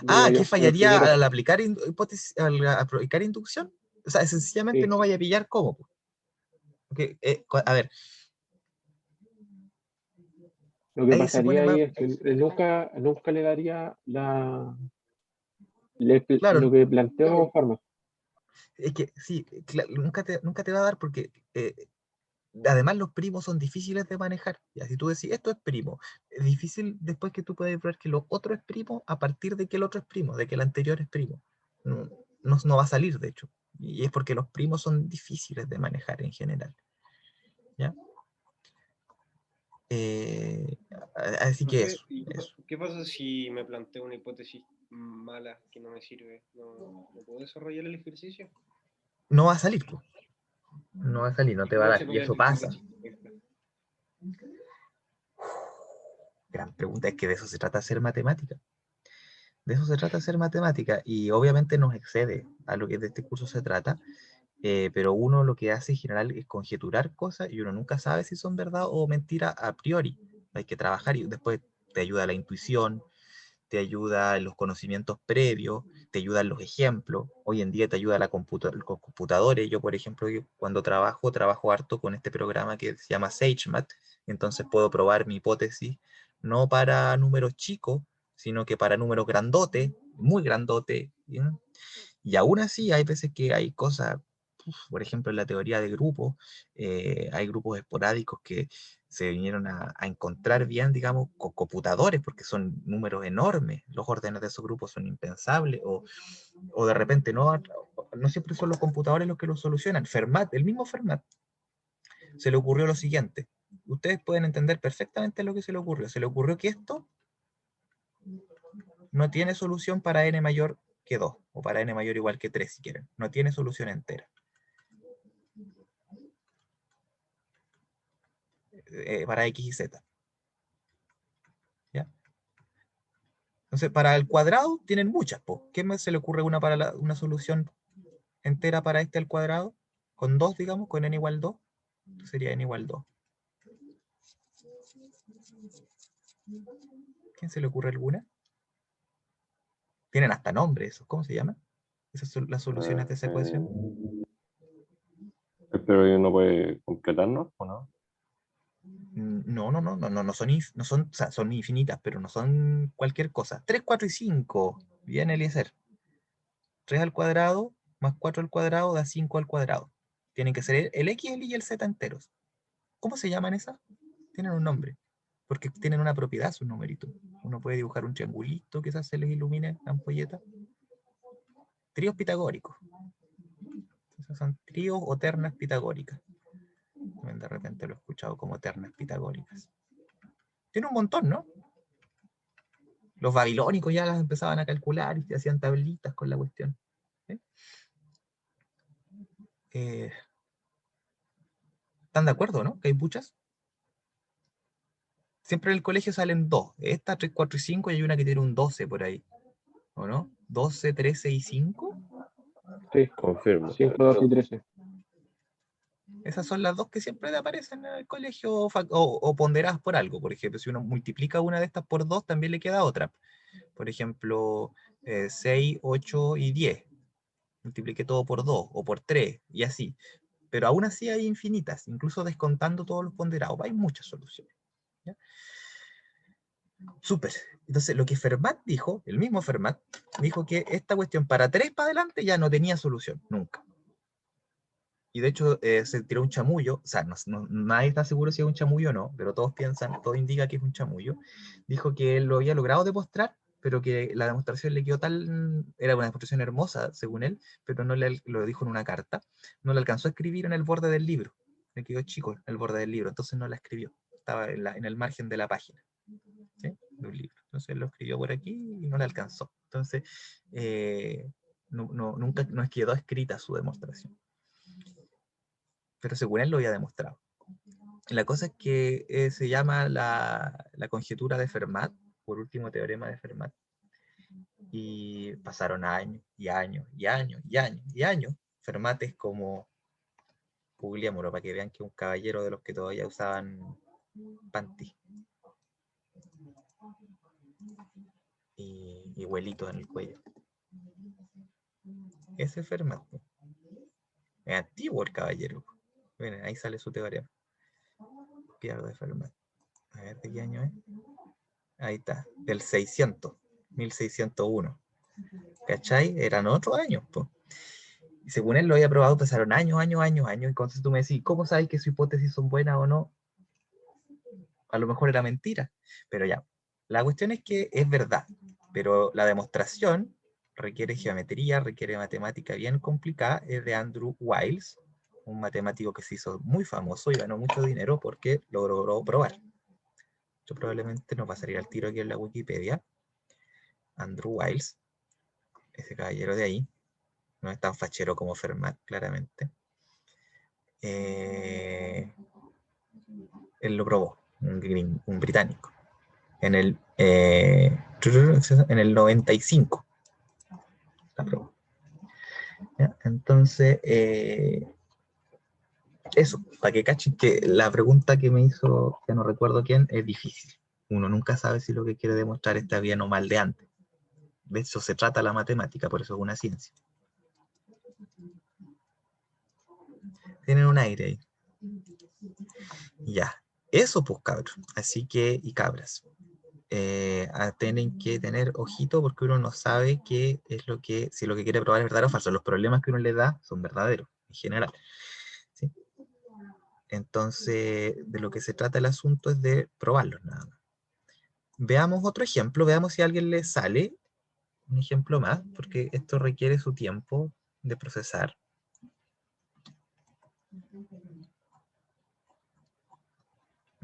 Ah, Digo ¿que yo, el fallaría primero. al aplicar hipótesis, al aplicar inducción? O sea, sencillamente Sí. no vaya a pillar cómo. Porque, a ver, Lo que ahí se pone pasaría más. ahí es que nunca le daría Claro, lo que planteó Fermat. es que sí, nunca te va a dar porque además los primos son difíciles de manejar. Ya, si tú decís, esto es primo, es difícil después que tú puedes ver que lo otro es primo a partir de que el otro es primo, de que el anterior es primo. No va a salir, de hecho. Y es porque los primos son difíciles de manejar en general. ¿Ya? Eh, Así que Profe, eso, ¿y eso. qué pasa si me planteo una hipótesis mala que no me sirve? ¿No puedo desarrollar el ejercicio? No va a salir, pues. No va a salir, no te va a ¿Cómo dar. se Y puede eso aplicar pasa. la psicología? Gran pregunta, es que de eso se trata hacer matemática. De eso se trata hacer matemática. Y obviamente nos excede a lo que de este curso se trata. Pero uno lo que hace en general es conjeturar cosas y uno nunca sabe si son verdad o mentira a priori. Hay que trabajar y después te ayuda la intuición, te ayuda los conocimientos previos, te ayudan los ejemplos. Hoy en día te ayuda los computadores. Yo, por ejemplo, cuando trabajo harto con este programa que se llama SageMath, entonces puedo probar mi hipótesis no para números chicos, sino que para números grandotes, muy grandotes. ¿Bien? Y aún así hay veces que hay cosas, por ejemplo, en la teoría de grupos, hay grupos esporádicos que se vinieron a encontrar bien, digamos, con computadores, porque son números enormes, los órdenes de esos grupos son impensables, o de repente no siempre son los computadores los que lo solucionan. Fermat, el mismo Fermat, se le ocurrió lo siguiente. Ustedes pueden entender perfectamente lo que se le ocurrió. Se le ocurrió que esto no tiene solución para n mayor que 2, o para n mayor o igual que 3 si quieren. No tiene solución entera. Para X y Z. ¿Ya? Entonces, para el cuadrado tienen muchas. ¿Qué más se le ocurre una solución entera para este al cuadrado? Con 2, digamos, con n igual 2. Sería n igual 2. ¿Quién se le ocurre alguna? Tienen hasta nombre esos. ¿Cómo se llaman? Esas son las soluciones de esa ecuación. Pero no puede completarnos, ¿o no? No son, o sea, son infinitas, pero no son cualquier cosa. 3, 4 y 5. Bien, Eliezer. 3 al cuadrado más 4 al cuadrado da 5 al cuadrado. Tienen que ser el x, el y y el z enteros. ¿Cómo se llaman esas? Tienen un nombre, porque tienen una propiedad sus numeritos. Uno puede dibujar un triangulito, quizás se les ilumine la ampolleta. Tríos pitagóricos. Esos son tríos o ternas pitagóricas. También de repente lo he escuchado como ternas pitagóricas. Tiene un montón, ¿no? Los babilónicos ya las empezaban a calcular y se hacían tablitas con la cuestión. ¿Sí? ¿Están de acuerdo, no? Que hay muchas. Siempre en el colegio salen dos. Esta, 3, 4 y 5, y hay una que tiene un 12 por ahí. ¿O no? 12, 13 y 5. Sí, Confirmo. 5, 2 y 13. Esas son las dos que siempre aparecen en el colegio o ponderadas por algo. Por ejemplo, si uno multiplica una de estas por 2, también le queda otra. Por ejemplo, 6, 8 y 10. Multipliqué todo por 2 o por 3 y así. Pero aún así hay infinitas, incluso descontando todos los ponderados. Hay muchas soluciones. ¿Ya? Súper. Entonces, lo que Fermat dijo, el mismo Fermat, dijo que esta cuestión para 3 para adelante ya no tenía solución, nunca. Y de hecho se tiró un chamullo, o sea, nadie está seguro si es un chamullo o no, pero todos piensan, todo indica que es un chamullo. Dijo que él lo había logrado demostrar, pero que la demostración le quedó era una demostración hermosa, según él, pero no lo dijo en una carta, no la alcanzó a escribir en el borde del libro, le quedó chico en el borde del libro, entonces no la escribió, estaba en el margen de la página, ¿sí? De un libro. Entonces él lo escribió por aquí y no le alcanzó. Entonces, nunca no quedó escrita su demostración. Pero según él lo había demostrado. La cosa es que se llama la conjetura de Fermat, por último teorema de Fermat, y pasaron años y años y años y años y años. Fermat es como, googleémoslo para que vean que es un caballero de los que todavía usaban panty y huelitos en el cuello. Ese es Fermat. Es antiguo el caballero. Miren, ahí sale su teorema. Pierre de Fermat. A ver, ¿de qué año es? Ahí está, del 600, 1601. ¿Cachai? Eran otros años, pues. Y según él lo había probado, pasaron años. Y entonces tú me decís, ¿cómo sabes que sus hipótesis son buenas o no? A lo mejor era mentira. Pero ya, la cuestión es que es verdad. Pero la demostración requiere geometría, requiere matemática bien complicada. Es de Andrew Wiles, un matemático que se hizo muy famoso y ganó mucho dinero porque lo logró probar. Yo probablemente nos va a salir al tiro aquí en la Wikipedia. Andrew Wiles, ese caballero de ahí, no es tan fachero como Fermat, claramente. Él lo probó, un británico, en el 95. La probó. ¿Ya? Entonces, eso, para que cachen que la pregunta que me hizo, que no recuerdo quién, es difícil. Uno nunca sabe si lo que quiere demostrar está bien o mal de antes. De eso se trata la matemática, por eso es una ciencia. Tienen un aire ahí. Ya, eso pues cabros. Así que, y cabras, tienen que tener ojito porque uno no sabe qué es si lo que quiere probar es verdadero o falso. Los problemas que uno le da son verdaderos, en general. ¿Sí? Entonces, de lo que se trata el asunto es de probarlos nada más. Veamos otro ejemplo, veamos si a alguien le sale un ejemplo más, porque esto requiere su tiempo de procesar.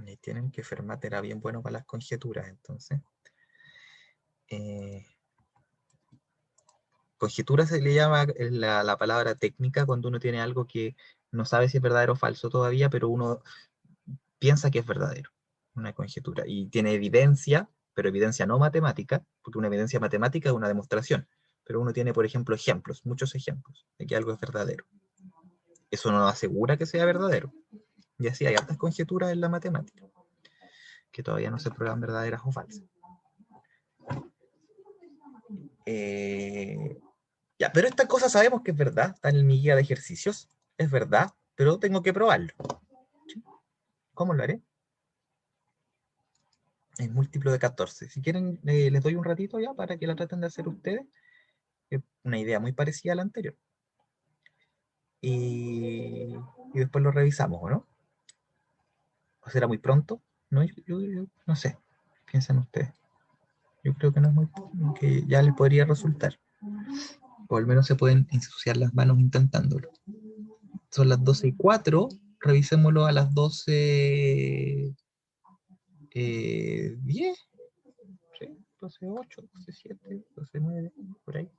Y tienen que Fermat era bien bueno para las conjeturas, entonces. Conjetura se le llama la palabra técnica cuando uno tiene algo que no sabe si es verdadero o falso todavía, pero uno piensa que es verdadero, una conjetura, y tiene evidencia, pero evidencia no matemática, porque una evidencia matemática es una demostración, pero uno tiene, por ejemplo, ejemplos, muchos ejemplos de que algo es verdadero. Eso no asegura que sea verdadero. Y así hay hartas conjeturas en la matemática, que todavía no se prueban verdaderas o falsas. Ya, pero esta cosa sabemos que es verdad, está en mi guía de ejercicios, es verdad, pero tengo que probarlo. ¿Cómo lo haré? Es múltiplo de 14. Si quieren, les doy un ratito ya para que la traten de hacer ustedes. Es una idea muy parecida a la anterior. y después lo revisamos, ¿o no? ¿O será muy pronto? No, yo no sé. ¿Qué piensan ustedes? Yo creo que no es muy, que ya les podría resultar. O al menos se pueden ensuciar las manos intentándolo. Son las 12:04. Revisémoslo a las 12:10. Sí, 12:08, 12:07, 12:09, por ahí.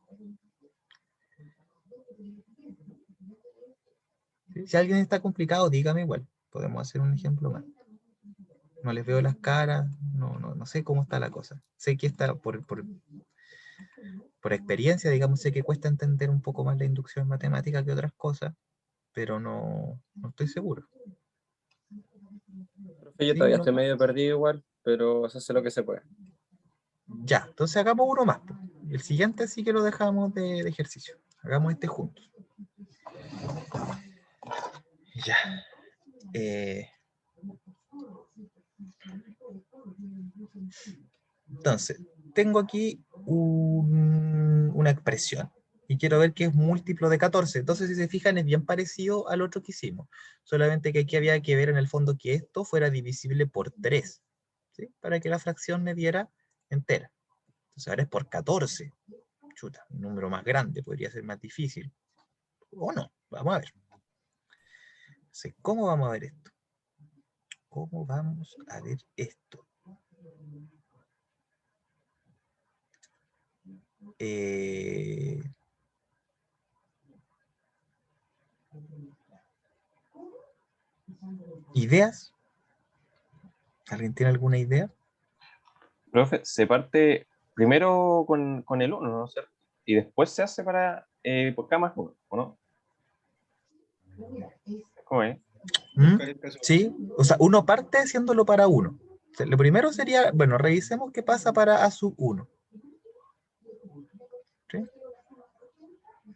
¿Sí? Si alguien está complicado, dígame igual. Podemos hacer un ejemplo más. No les veo las caras, no sé cómo está la cosa. Sé que está por experiencia, digamos, sé que cuesta entender un poco más la inducción matemática que otras cosas, pero no estoy seguro. Profe, yo ¿Sí o todavía no? estoy medio perdido igual, pero se hace lo que se puede. Ya, entonces hagamos uno más. El siguiente sí que lo dejamos de ejercicio. Hagamos este juntos. Ya. Entonces, tengo aquí una expresión y quiero ver que es múltiplo de 14. Entonces, si se fijan, es bien parecido al otro que hicimos. Solamente que aquí había que ver en el fondo que esto fuera divisible por 3, ¿sí? Para que la fracción me diera entera. Entonces, ahora es por 14. Chuta, un número más grande, podría ser más difícil. O no, vamos a ver. Entonces, ¿cómo vamos a ver esto? ¿Cómo vamos a ver esto? ¿Ideas? ¿Alguien tiene alguna idea? Profe, se parte primero con el 1, ¿no es cierto? Y después se hace por K más 1, ¿o no? ¿Cómo es? Buscar el caso. Sí, o sea, uno parte haciéndolo para 1. O sea, lo primero sería, bueno, revisemos qué pasa para A sub 1. ¿Sí?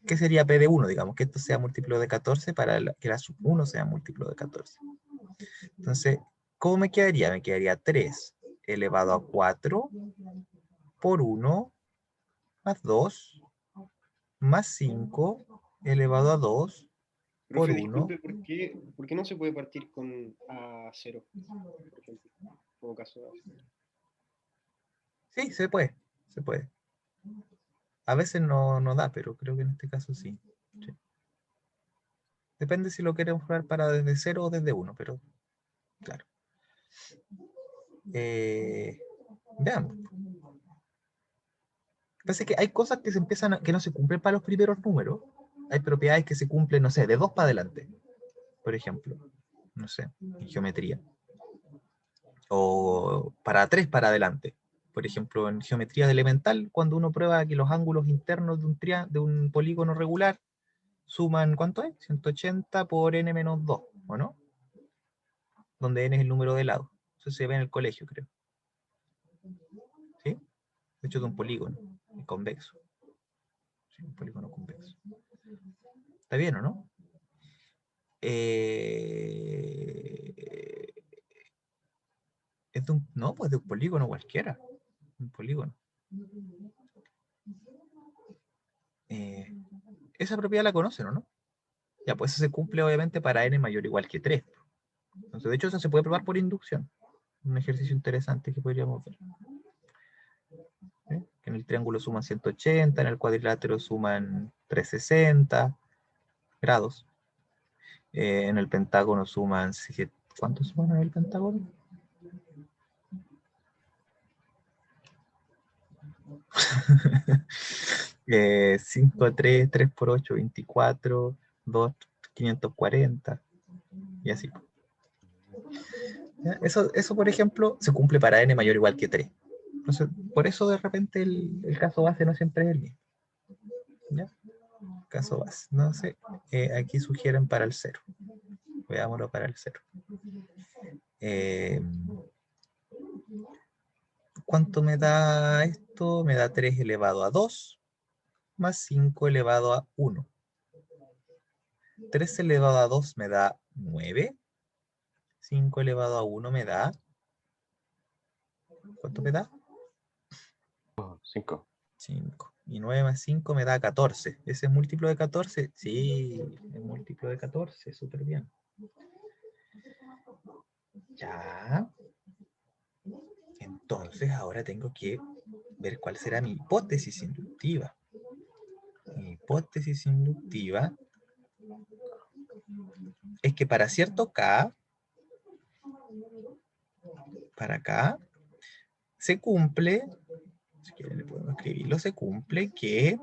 ¿Qué sería P de 1? Digamos, que esto sea múltiplo de 14 para que la sub 1 sea múltiplo de 14. Entonces, ¿cómo me quedaría? Me quedaría 3 elevado a 4 por 1 más 2 más 5 elevado a 2 por Profe, 1. disculpe, ¿por qué no se puede partir con A0, por ejemplo? Como caso A0. Sí, se puede, se puede. A veces no da, pero creo que en este caso sí. Sí. Depende si lo queremos jugar para desde 0 o desde 1, pero claro. Veamos. Pasa que hay cosas que que no se cumplen para los primeros números. Hay propiedades que se cumplen, no sé, de 2 para adelante, por ejemplo. No sé, en geometría. O para 3 para adelante. Por ejemplo, en geometría de elemental, cuando uno prueba que los ángulos internos de un polígono regular suman, ¿cuánto es? 180 por n menos 2, ¿o no? Donde n es el número de lados. Eso se ve en el colegio, creo. ¿Sí? De hecho, de un polígono convexo. Sí, un polígono convexo. ¿Está bien o no? Es de no, pues de un polígono cualquiera. Un polígono. Esa propiedad la conocen, ¿o no? Ya, pues eso se cumple obviamente para n mayor o igual que 3. Entonces, de hecho, eso se puede probar por inducción. Un ejercicio interesante que podríamos ver. ¿Sí? Que en el triángulo suman 180, en el cuadrilátero suman 360 grados. En el pentágono suman, ¿cuánto suman en el pentágono? Eh, 5 a 3, 3 por 8, 24, 2, 540, y así. ¿Ya? Eso, por ejemplo, se cumple para n mayor o igual que 3. Entonces, por eso de repente el caso base no siempre es el mismo. ¿Ya? Caso base. No sé, aquí sugieren para el 0. Veámoslo para el 0. ¿Cuánto me da esto? Me da 3 elevado a 2 más 5 elevado a 1. 3 elevado a 2 me da 9. 5 elevado a 1 me da... ¿Cuánto me da? 5. 5. Y 9 más 5 me da 14. ¿Ese es múltiplo de 14? Sí, es múltiplo de 14, súper bien. Ya. Entonces ahora tengo que ver cuál será mi hipótesis inductiva. Mi hipótesis inductiva es que para cierto K, para K, se cumple, si quieren le podemos escribirlo, se cumple que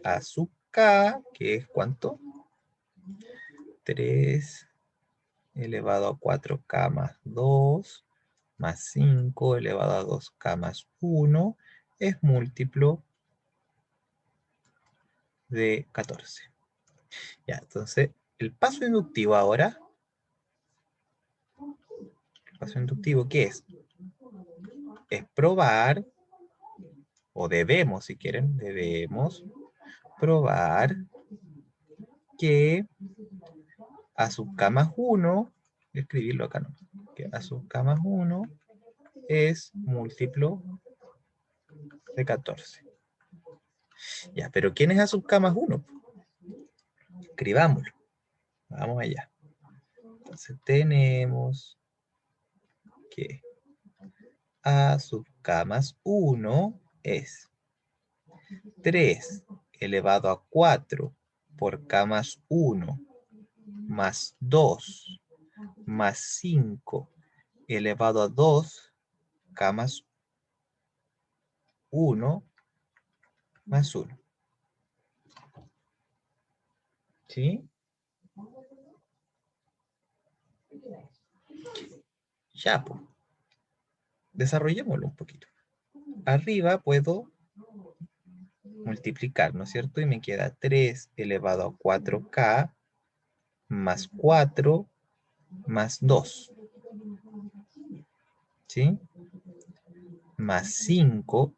A sub K, que es ¿cuánto? 3 elevado a 4K más 2, más 5 elevado a 2K más 1, es múltiplo de 14. Ya, entonces, el paso inductivo ahora, el paso inductivo, ¿qué es? Es probar, o debemos, si quieren, debemos probar que A sub K más 1, escribirlo acá, ¿no? Que A sub K más 1 es múltiplo de 14. Ya, pero ¿quién es A sub K más 1? Escribámoslo. Vamos allá. Entonces tenemos que A sub K más 1 es 3 elevado a 4 por K más 1 más 2 más 5 elevado a 2 K más 1 más 1. ¿Sí? Ya, pues. Desarrollémoslo un poquito. Arriba puedo multiplicar, ¿no es cierto? Y me queda 3 elevado a 4K más 4 más 2. ¿Sí? Más 5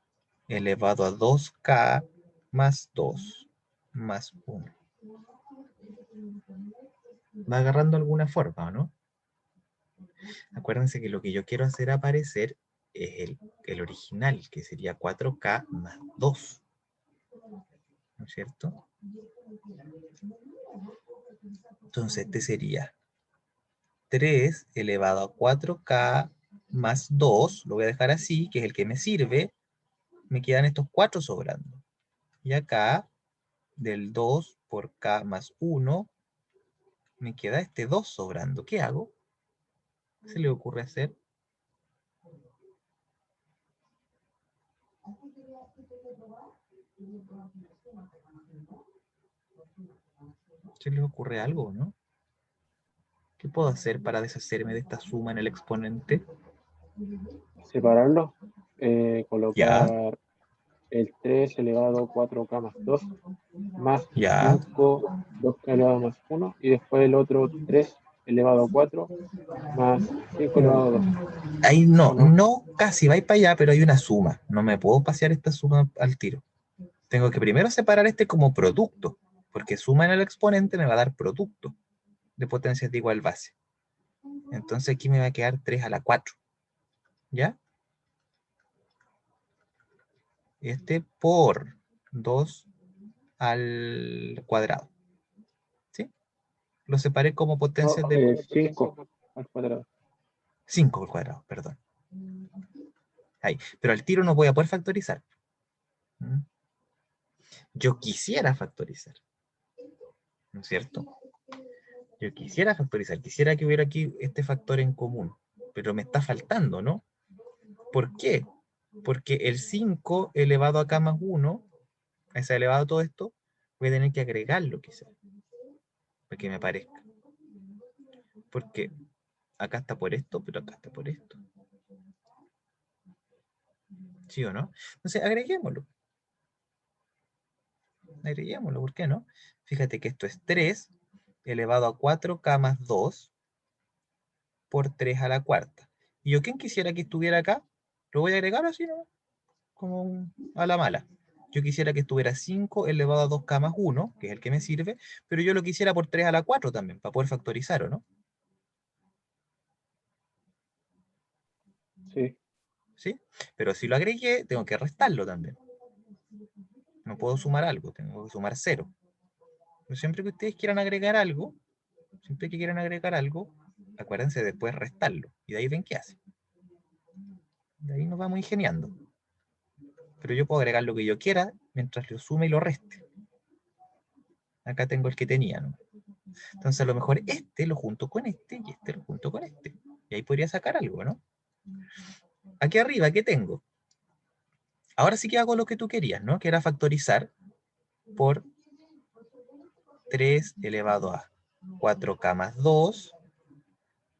elevado a 2K más 2 más 1. Va agarrando alguna forma, ¿o no? Acuérdense que lo que yo quiero hacer aparecer es el original, que sería 4K más 2. ¿No es cierto? Entonces este sería 3 elevado a 4K más 2, lo voy a dejar así, que es el que me sirve, me quedan estos 4 sobrando. Y acá, del 2 por K más 1, me queda este 2 sobrando. ¿Qué hago? ¿Qué se le ocurre hacer? ¿Se les ocurre algo, no? ¿Qué puedo hacer para deshacerme de esta suma en el exponente? Separarlo, Ya, colocar el 3 elevado a 4K más 2, más ya. 5, 2K elevado a más 1, y después el otro 3 elevado a 4, más 5 elevado a 2, Ahí no, ¿o no? no casi va para allá, pero hay una suma. No me puedo pasear esta suma al tiro. Tengo que primero separar este como producto, porque suma en el exponente me va a dar producto de potencias de igual base. Entonces aquí me va a quedar 3 a la 4. ¿Ya? Este por 2 al cuadrado. ¿Sí? Lo separé como potencias No, de 5 al cuadrado. 5 al cuadrado, perdón. Ahí. Pero al tiro no voy a poder factorizar. ¿Mm? Yo quisiera factorizar. ¿No es cierto? Yo quisiera factorizar. Quisiera que hubiera aquí este factor en común. Pero me está faltando, ¿no? ¿Por qué? Porque el 5 elevado a k más 1, a ese elevado a todo esto, voy a tener que agregarlo quizás, para que me aparezca. Porque acá está por esto, pero acá está por esto. ¿Sí o no? Entonces, agreguémoslo. Agreguémoslo, ¿por qué no? Fíjate que esto es 3 elevado a 4k más 2 por 3 a la cuarta. ¿Y yo quién quisiera que estuviera acá? Lo voy a agregar así, ¿no? Como a la mala. Yo quisiera que estuviera 5 elevado a 2k más 1, que es el que me sirve, pero yo lo quisiera por 3 a la 4 también, para poder factorizar, ¿o no? Sí, ¿Sí? Pero si lo agregué, tengo que restarlo también. No puedo sumar algo, tengo que sumar 0. Pero siempre que ustedes quieran agregar algo, acuérdense de después restarlo. Y de ahí ven qué hace. De ahí nos vamos ingeniando. Pero yo puedo agregar lo que yo quiera mientras lo sume y lo reste. Acá tengo el que tenía, ¿no? Entonces a lo mejor este lo junto con este y este lo junto con este. Y ahí podría sacar algo, ¿no? Aquí arriba, ¿qué tengo? Ahora sí que hago lo que tú querías, ¿no? Que era factorizar por 3 elevado a 4k más 2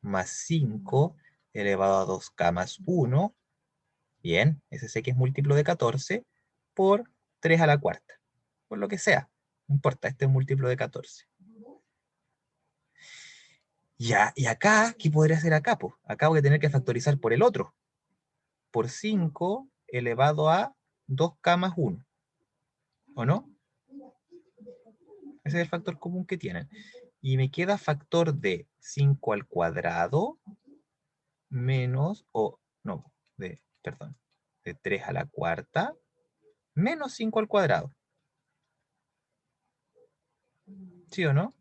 más 5 elevado a 2k más 1. Bien, ese sé que es múltiplo de 14 por 3 a la cuarta. Por lo que sea. No importa, este es múltiplo de 14. Ya, y acá, ¿qué podría hacer acá? Pues acá voy a tener que factorizar por el otro. Por 5 elevado a 2k más 1. ¿O no? Ese es el factor común que tienen. Y me queda factor de 5 al cuadrado menos, de 3 a la cuarta menos 5 al cuadrado. ¿Sí o no?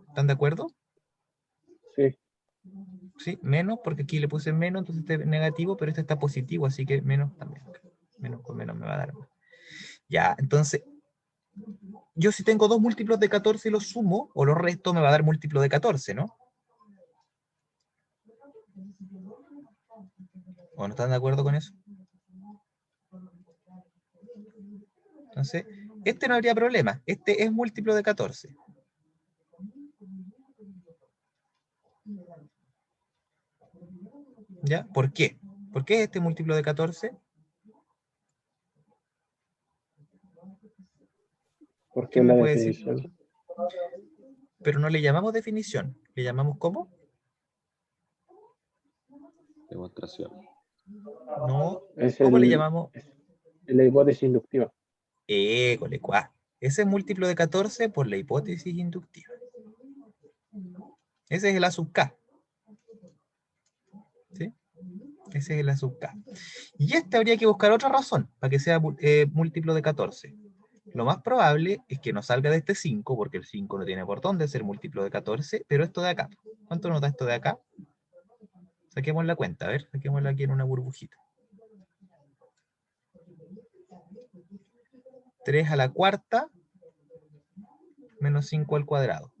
¿Están de acuerdo? Sí. Sí, menos, porque aquí le puse menos, entonces este es negativo, pero este está positivo, así que menos también. Menos con menos me va a dar más. Ya, entonces, yo si tengo dos múltiplos de 14 y los sumo, o los resto, me va a dar múltiplo de 14, ¿no? ¿O no están de acuerdo con eso? Entonces, este no habría problema. Este es múltiplo de 14. ¿Ya? ¿Por qué? ¿Por qué es este múltiplo de 14? Porque ¿Quién es me la puede decir? definición. Pero no le llamamos definición. ¿Le llamamos cómo? Demostración. No. Es ¿Cómo le llamamos? la hipótesis inductiva. Colecua. Ese es múltiplo de 14 por la hipótesis inductiva. Ese es el A sub K. ¿Sí? Ese es el A sub K. Y este habría que buscar otra razón para que sea múltiplo de 14. Lo más probable es que no salga de este 5, porque el 5 no tiene por dónde ser múltiplo de 14, pero esto de acá. ¿Cuánto nos da esto de acá? Saquemos la cuenta, a ver, saquémosla aquí en una burbujita. 3 a la cuarta menos 5 al cuadrado.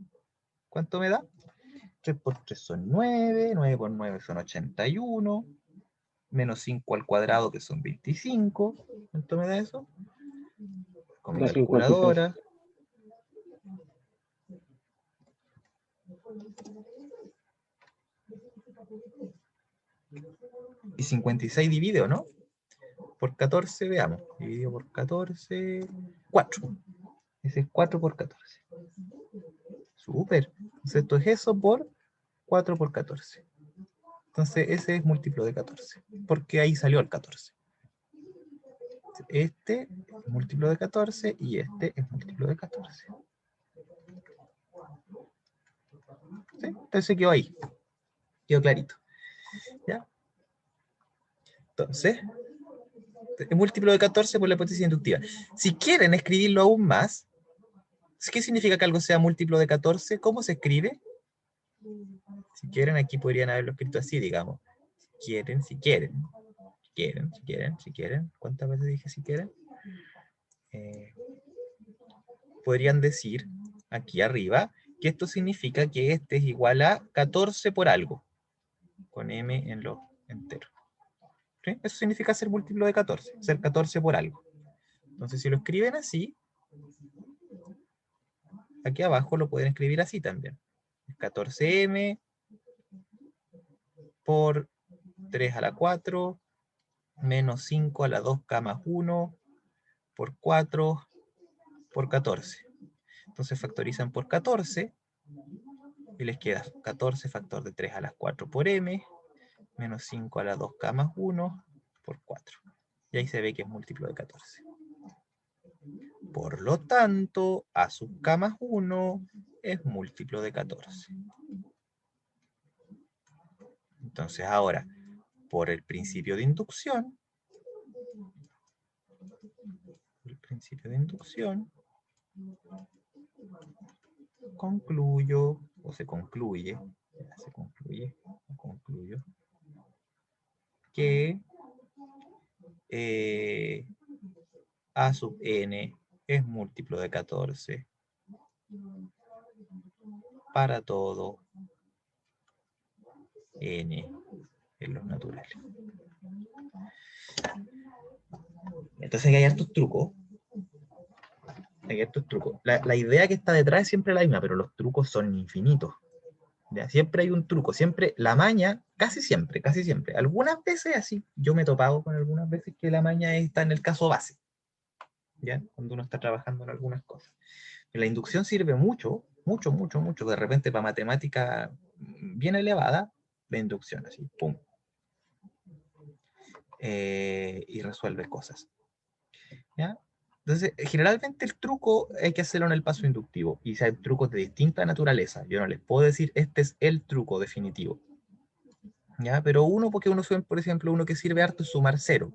¿Cuánto me da? 3 por 3 son 9, 9 por 9 son 81, menos 5 al cuadrado que son 25. ¿Cuánto me da eso? Con mi Da 56. calculadora. Y 56 divide, ¿o no? Por 14, veamos. Dividido por 14, 4. Ese es 4 por 14. Súper. Entonces esto es eso por 4 por 14. Entonces ese es múltiplo de 14. Porque ahí salió el 14. Este es múltiplo de 14 y este es múltiplo de 14. ¿Sí? Entonces quedó ahí. Quedó clarito. ¿Ya? Entonces, es múltiplo de 14 por la hipótesis inductiva. Si quieren escribirlo aún más, ¿qué significa que algo sea múltiplo de 14? ¿Cómo se escribe? Si quieren, aquí podrían haberlo escrito así, digamos. Si quieren. ¿Cuántas veces dije si quieren? Podrían decir aquí arriba que esto significa que este es igual a 14 por algo, con m en lo entero. ¿Sí? Eso significa ser múltiplo de 14, ser 14 por algo. Entonces, si lo escriben así, aquí abajo lo pueden escribir así también. 14m por 3 a la 4 menos 5 a la 2k más 1 por 4 por 14. Entonces factorizan por 14 y les queda 14 factor de 3 a las 4 por m menos 5 a la 2k más 1 por 4. Y ahí se ve que es múltiplo de 14. Por lo tanto, a sub k más 1 es múltiplo de 14. Entonces ahora, por el principio de inducción, concluyo, o se concluye, o concluyo, que A sub n es múltiplo de 14 para todo n en los naturales. Entonces hay hartos trucos. La idea que está detrás es siempre la misma, pero los trucos son infinitos. ¿Ya? Siempre hay un truco, siempre la maña, casi siempre. Algunas veces así, yo me he topado con algunas veces que la maña está en el caso base, ¿ya? Cuando uno está trabajando en algunas cosas. La inducción sirve mucho, de repente para matemática bien elevada, la inducción así, pum. Y resuelve cosas. ¿Ya? Entonces, generalmente el truco hay que hacerlo en el paso inductivo, y si hay trucos de distinta naturaleza, yo no les puedo decir este es el truco definitivo, ¿ya? Pero porque uno suele, por ejemplo, uno que sirve harto es sumar cero,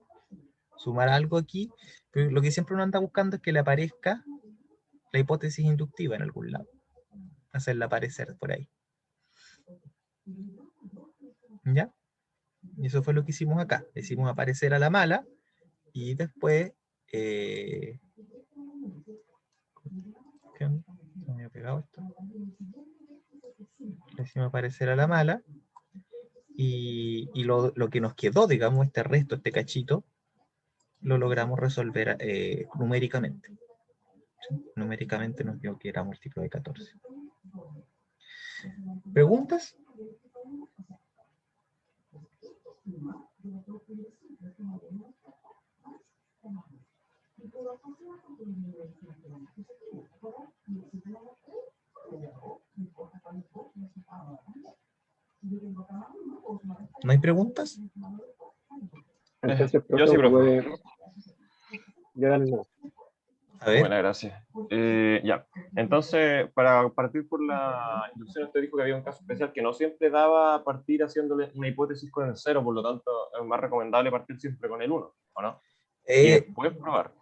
sumar algo aquí, pero lo que siempre uno anda buscando es que le aparezca la hipótesis inductiva en algún lado, hacerla aparecer por ahí, ¿ya? Y eso fue lo que hicimos acá, le hicimos aparecer a la mala, y después, ¿qué onda? ¿Se me había pegado esto? Le hicimos aparecer a la mala, y lo que nos quedó, digamos, este resto, este cachito, lo logramos resolver numéricamente. ¿Sí? Numéricamente nos dio que era múltiplo de 14. ¿Preguntas? ¿No hay preguntas? Entonces, Yo profe, sí, uno profe. puede... Ya dale, no. A ver. Buenas, gracias. Ya. Entonces, para partir por la inducción, usted dijo que había un caso especial que no siempre daba a partir haciéndole una hipótesis con el 0, por lo tanto, es más recomendable partir siempre con el 1, ¿o no? Y después probar.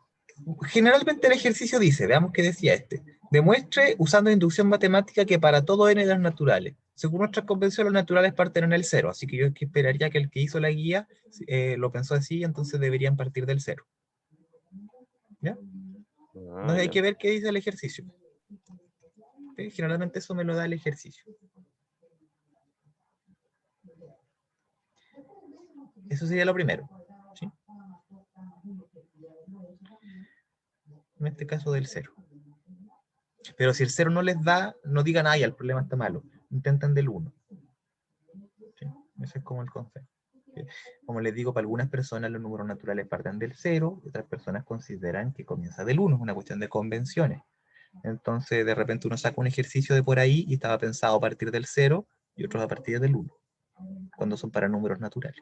Generalmente el ejercicio dice, veamos qué decía este, demuestre usando inducción matemática que para todo n de los naturales, según nuestras convenciones, los naturales parten en el 0, así que yo esperaría que el que hizo la guía lo pensó así, entonces deberían partir del 0. ¿Ya? Entonces hay Ya. que ver qué dice el ejercicio. ¿Sí? Generalmente eso me lo da el ejercicio. Eso sería lo primero. ¿Sí? En este caso del 0. Pero si el 0 no les da, no digan, ay, el problema está malo. Intenten del 1. ¿Sí? Ese es como el concepto. ¿Sí? Como les digo, para algunas personas los números naturales parten del 0, y otras personas consideran que comienza del 1. Es una cuestión de convenciones. Entonces, de repente uno saca un ejercicio de por ahí y estaba pensado a partir del 0 y otros a partir del 1, cuando son para números naturales.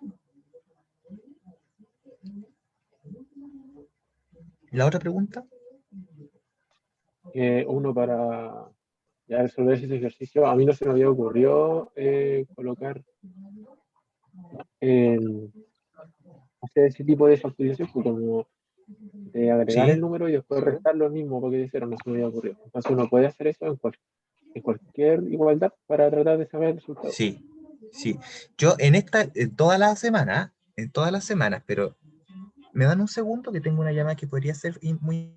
¿La otra pregunta? Uno para ya resolver ese ejercicio, a mí no se me había ocurrido colocar hacer ese tipo de factorización, pues como de agregar el Sí, número y después restar lo mismo porque de cero no se me había ocurrido. Entonces uno puede hacer eso en cualquier igualdad para tratar de saber el resultado. sí, sí. Yo en todas las semanas, pero me dan un segundo que tengo una llamada que podría ser muy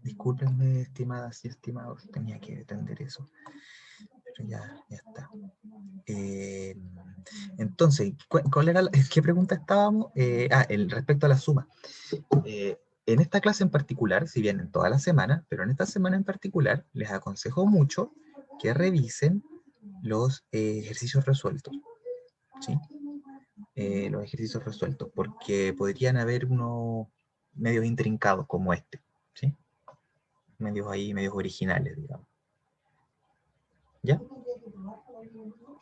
Discúlpenme, estimadas y estimados, tenía que entender eso, pero ya está. Entonces, ¿cuál era qué pregunta estábamos? Respecto a la suma. En esta clase en particular, si bien en toda la semana, pero en esta semana en particular, les aconsejo mucho que revisen los ejercicios resueltos, ¿sí? Los ejercicios resueltos, porque podrían haber unos medios intrincados como este, ¿sí? Medios ahí, medios originales, digamos. ¿Ya?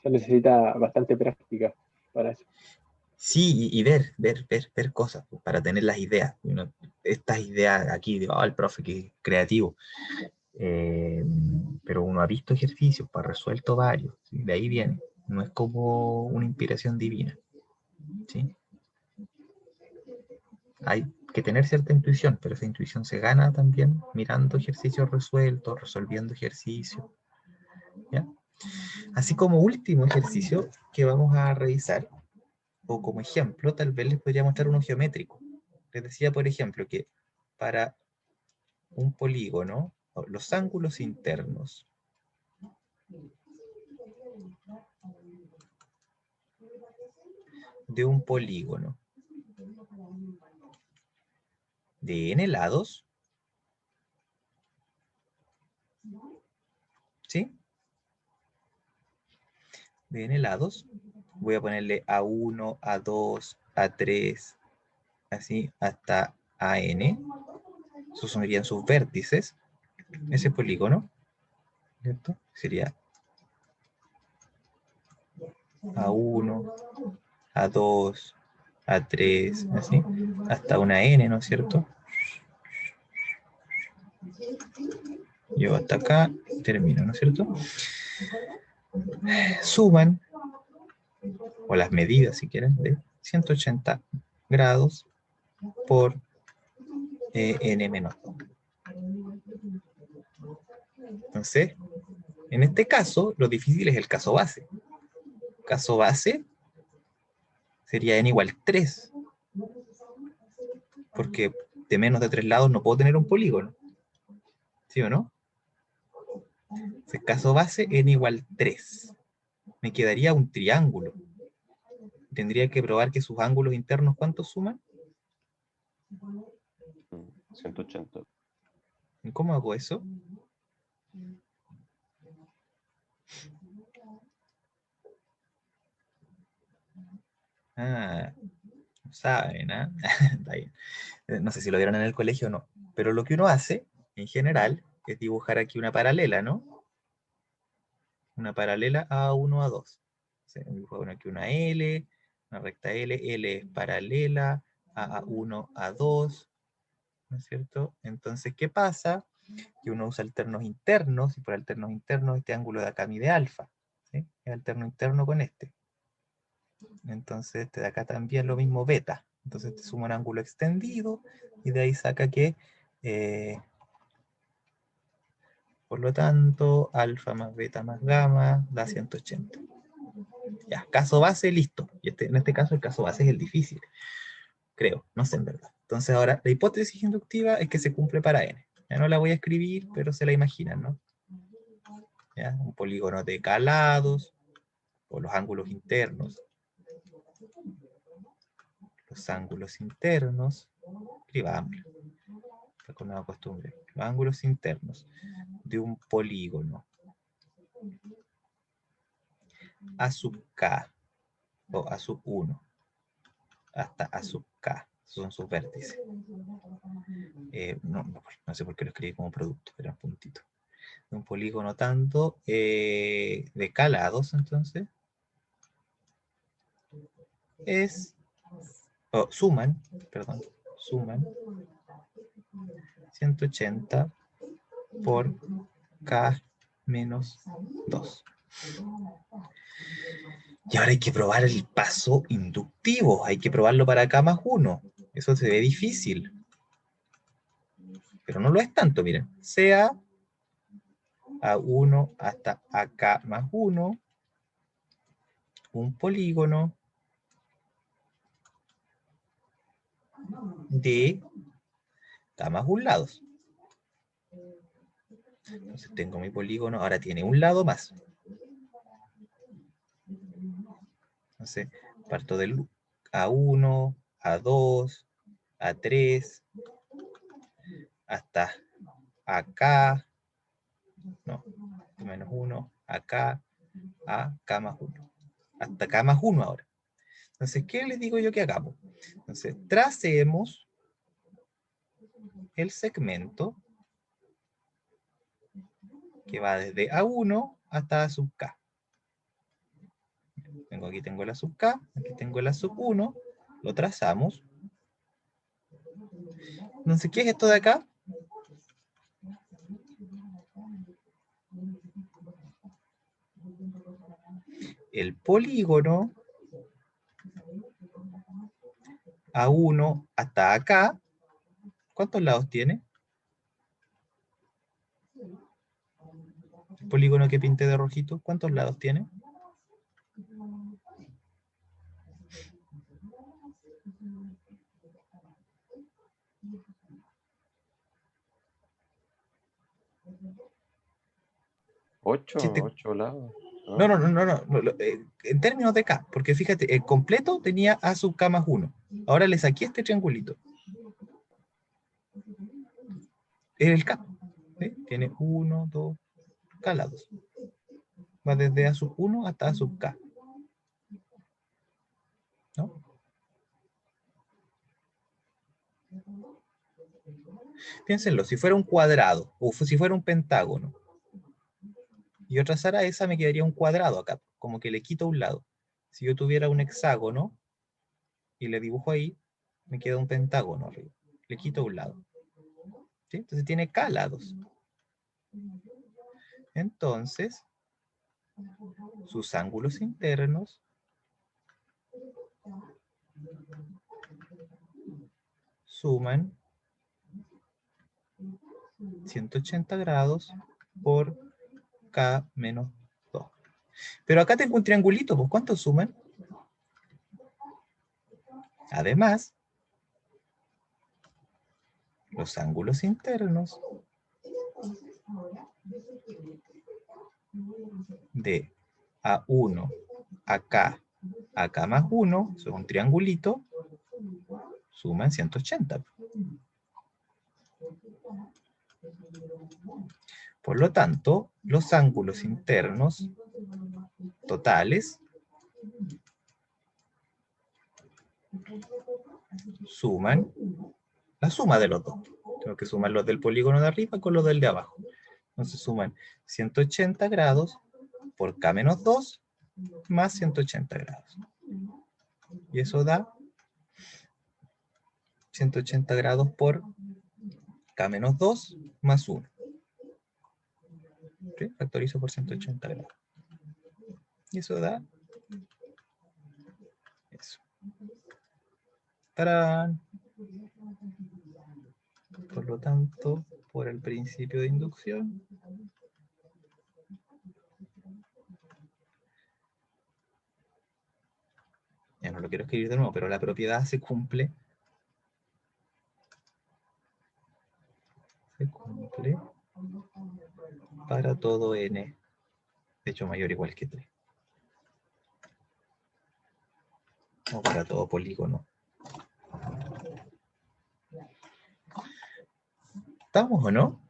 Se necesita bastante práctica para eso. Sí, y ver cosas pues, para tener las ideas. Estas ideas aquí, digo, el profe que es creativo. Pero uno ha visto ejercicios, para resuelto varios, ¿sí? De ahí viene. No es como una inspiración divina, ¿sí? Hay que tener cierta intuición, pero esa intuición se gana también mirando ejercicios resueltos, resolviendo ejercicios, ¿ya? Así como último ejercicio que vamos a revisar, o como ejemplo, tal vez les podría mostrar uno geométrico. Les decía, por ejemplo, que para un polígono, los ángulos internos de un polígono de n lados, ¿sí? De n lados, voy a ponerle A1, A2, A3, así hasta AN. Esos serían sus vértices. Ese polígono, ¿cierto? Sería A1, A2, A3, así, hasta una N, ¿no es cierto? Yo hasta acá termino, ¿no es cierto? Suman, o las medidas si quieren, de 180 grados por N menos 1. Entonces, en este caso, lo difícil es el caso base. Caso base sería n igual 3, porque de menos de 3 lados no puedo tener un polígono. ¿Sí o no? Entonces, caso base, n igual 3. Me quedaría un triángulo. Tendría que probar que sus ángulos internos, ¿cuántos suman? 180. ¿Cómo hago eso? Ah, no saben, ¿ah? Está bien. No sé si lo vieron en el colegio o no. Pero lo que uno hace, en general, es dibujar aquí una paralela, ¿no? Una paralela A1, A2. Dibujo aquí una L, una recta L, L es paralela a A1, A2, ¿no es cierto? Entonces, ¿qué pasa? Que uno usa alternos internos, y por alternos internos este ángulo de acá mide alfa, ¿sí? Es alterno interno con este. Entonces este de acá también lo mismo beta. Entonces te suma un ángulo extendido, y de ahí saca que, por lo tanto, alfa más beta más gamma da 180. Ya, caso base, listo. Y en este caso el caso base es el difícil, creo, no sé en verdad. Entonces ahora, la hipótesis inductiva es que se cumple para n. Ya no la voy a escribir, pero se la imaginan, ¿no? ¿Ya? Un polígono de k lados, o los ángulos internos. Los ángulos internos, escribámoslo, con nueva costumbre. Los ángulos internos de un polígono A sub k, o A sub 1, hasta A sub k, son sus vértices. No sé por qué lo escribí como producto, eran puntitos. De un polígono tanto de k lados, entonces, suman 180 por k menos 2. Y ahora hay que probar el paso inductivo, hay que probarlo para k más 1. Eso se ve difícil, pero no lo es tanto, miren. Sea A1 hasta AK más 1, un polígono de K más 1 lados. Entonces tengo mi polígono, ahora tiene un lado más. Entonces parto del A1, A2, A3, hasta acá, no, menos 1, acá, a K más 1. Hasta K más 1 ahora. Entonces, ¿qué les digo yo que hagamos? Entonces, tracemos el segmento que va desde A1 hasta A sub K. Aquí tengo la sub K, aquí tengo la sub 1, lo trazamos. Entonces, ¿qué es esto de acá? El polígono A1 hasta acá, ¿cuántos lados tiene? El polígono que pinté de rojito, ¿cuántos lados tiene? Ocho, Si te- 8 lados. No, en términos de K, porque fíjate, el completo tenía A sub K más 1. Ahora le saqué este triangulito. Es el K. ¿Sí? Tiene 1, 2, K lados. Va desde A sub 1 hasta A sub K. ¿No? Piénsenlo, si fuera un cuadrado, o si fuera un pentágono, y yo trazara esa, me quedaría un cuadrado acá, como que le quito un lado. Si yo tuviera un hexágono, y le dibujo ahí, me queda un pentágono arriba. Le quito un lado. ¿Sí? Entonces tiene K lados. Entonces, sus ángulos internos suman 180 grados por K menos 2. Pero acá tengo un triangulito, pues ¿cuántos suman? Además, los ángulos internos de A1, a K más 1, son un triangulito, suman 180. Por lo tanto, los ángulos internos totales suman la suma de los dos. Tengo que sumar los del polígono de arriba con los del de abajo. Entonces suman 180 grados por K menos 2 más 180 grados. Y eso da 180 grados por K menos 2 más 1. ¿Sí? Factorizo por 180 grados. Y eso da eso. ¡Tarán! Por lo tanto, por el principio de inducción, ya no lo quiero escribir de nuevo, pero la propiedad se cumple. Se cumple para todo n, de hecho mayor o igual que 3. O para todo polígono. ¿Estamos o no?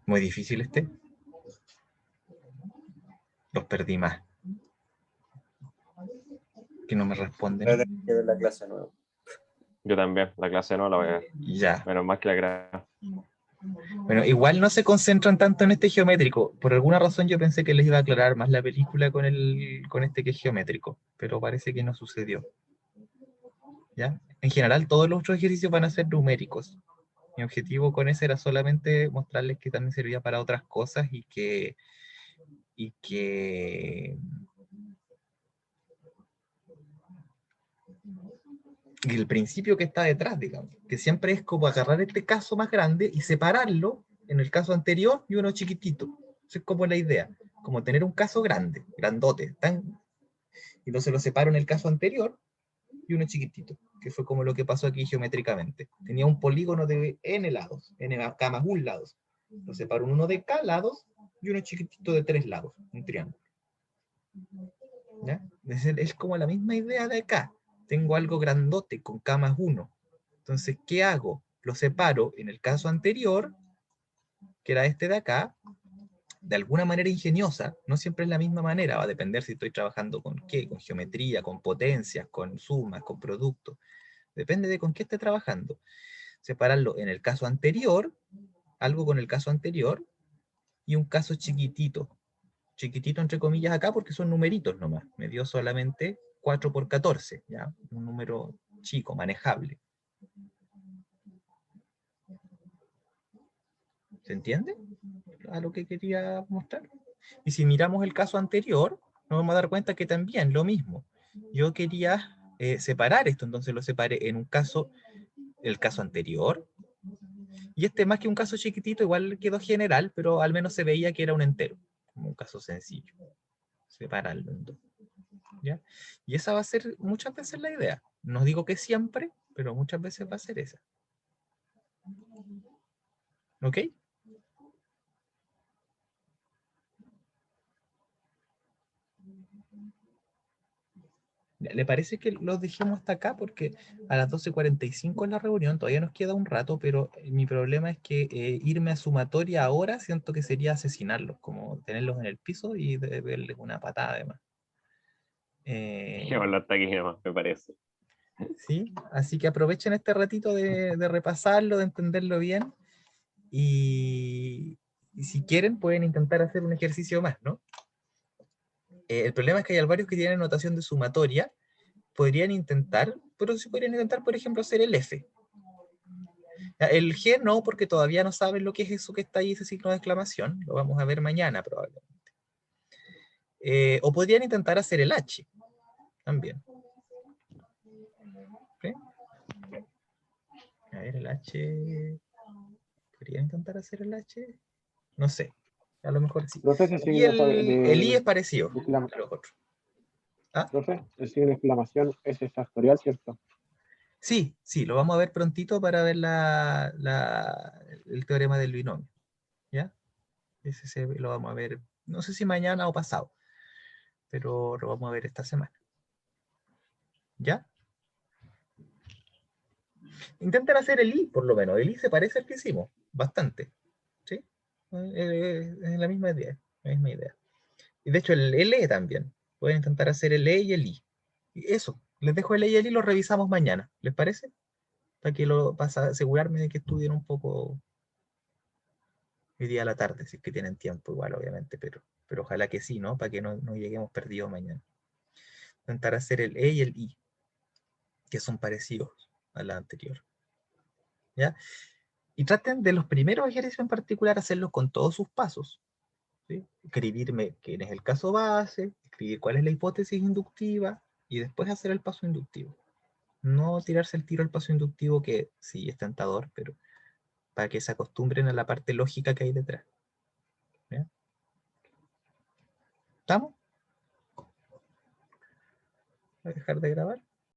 Muy difícil este. Los perdí más. Que no me responden. Voy a tener que ver la clase nueva. Yo también, la clase no la voy a ver. Ya. Menos mal que la grabé. Bueno, igual no se concentran tanto en este geométrico. Por alguna razón yo pensé que les iba a aclarar más la película con este que es geométrico, pero parece que no sucedió. ¿Ya? En general, todos los otros ejercicios van a ser numéricos. Mi objetivo con ese era solamente mostrarles que también servía para otras cosas y que el principio que está detrás, digamos, que siempre es como agarrar este caso más grande y separarlo en el caso anterior y uno chiquitito. Esa es como la idea, como tener un caso grande, grandote, y entonces lo separo en el caso anterior y uno chiquitito, que fue como lo que pasó aquí geométricamente. Tenía un polígono de n lados, n k más 1 lados. Lo separo en uno de k lados y uno chiquitito de 3 lados, un triángulo. ¿Ya? Es como la misma idea de acá. Tengo algo grandote con k más 1. Entonces, ¿qué hago? Lo separo en el caso anterior, que era este de acá, de alguna manera ingeniosa, no siempre es la misma manera, va a depender si estoy trabajando con qué, con geometría, con potencias, con sumas, con productos. Depende de con qué esté trabajando. Separarlo en el caso anterior, algo con el caso anterior, y un caso chiquitito. Chiquitito entre comillas acá porque son numeritos nomás. Me dio solamente 4 por 14, ¿ya? Un número chico, manejable. ¿Se entiende? A lo que quería mostrar. Y si miramos el caso anterior, nos vamos a dar cuenta que también lo mismo. Yo quería separar esto, entonces lo separé en un caso, el caso anterior, y este más que un caso chiquitito, igual quedó general, pero al menos se veía que era un entero, como un caso sencillo. Separarlo en dos. ¿Ya? Y esa va a ser muchas veces la idea. No digo que siempre, pero muchas veces va a ser esa. ¿Ok? ¿Le parece que los dejemos hasta acá? Porque a las 12:45 es la reunión, todavía nos queda un rato, pero mi problema es que irme a sumatoria ahora siento que sería asesinarlos, como tenerlos en el piso y verles una patada además. Dejémoslo hasta aquí nomás, me parece. ¿Sí? Así que aprovechen este ratito de repasarlo, de entenderlo bien, y si quieren pueden intentar hacer un ejercicio más, ¿no? El problema es que hay varios que tienen notación de sumatoria, podrían intentar, pero sí podrían intentar, por ejemplo, hacer el F. El G no, porque todavía no saben lo que es eso que está ahí, ese signo de exclamación. Lo vamos a ver mañana probablemente. O podrían intentar hacer el H también. ¿Sí? A ver, el H... ¿Podrían intentar hacer el H? No sé. A lo mejor sí. Profe, ese Y signo el I es parecido de a los otros. ¿Ah? profe, el signo de exclamación es factorial, ¿cierto? Sí, sí, lo vamos a ver prontito para ver el teorema del binomio. ¿Ya? Ese lo vamos a ver, no sé si mañana o pasado, pero lo vamos a ver esta semana. ¿Ya? Intenten hacer el I, por lo menos. El I se parece al que hicimos, bastante. ¿Sí? Es la misma idea, la misma idea. Y de hecho el L también. Pueden intentar hacer el E y el I. Y eso, les dejo el E y el I, lo revisamos mañana. ¿Les parece? Para asegurarme de que estudien un poco hoy día a la tarde, si es que tienen tiempo igual, obviamente, pero ojalá que sí, ¿no? Para que no lleguemos perdidos mañana. Intentar hacer el E y el I, que son parecidos a la anterior. ¿Ya? Y traten de los primeros ejercicios en particular hacerlos con todos sus pasos. ¿Sí? Escribirme quién es el caso base, escribir cuál es la hipótesis inductiva y después hacer el paso inductivo. No tirarse el tiro al paso inductivo, que sí es tentador, pero para que se acostumbren a la parte lógica que hay detrás. ¿Ya? ¿Estamos? Voy a dejar de grabar.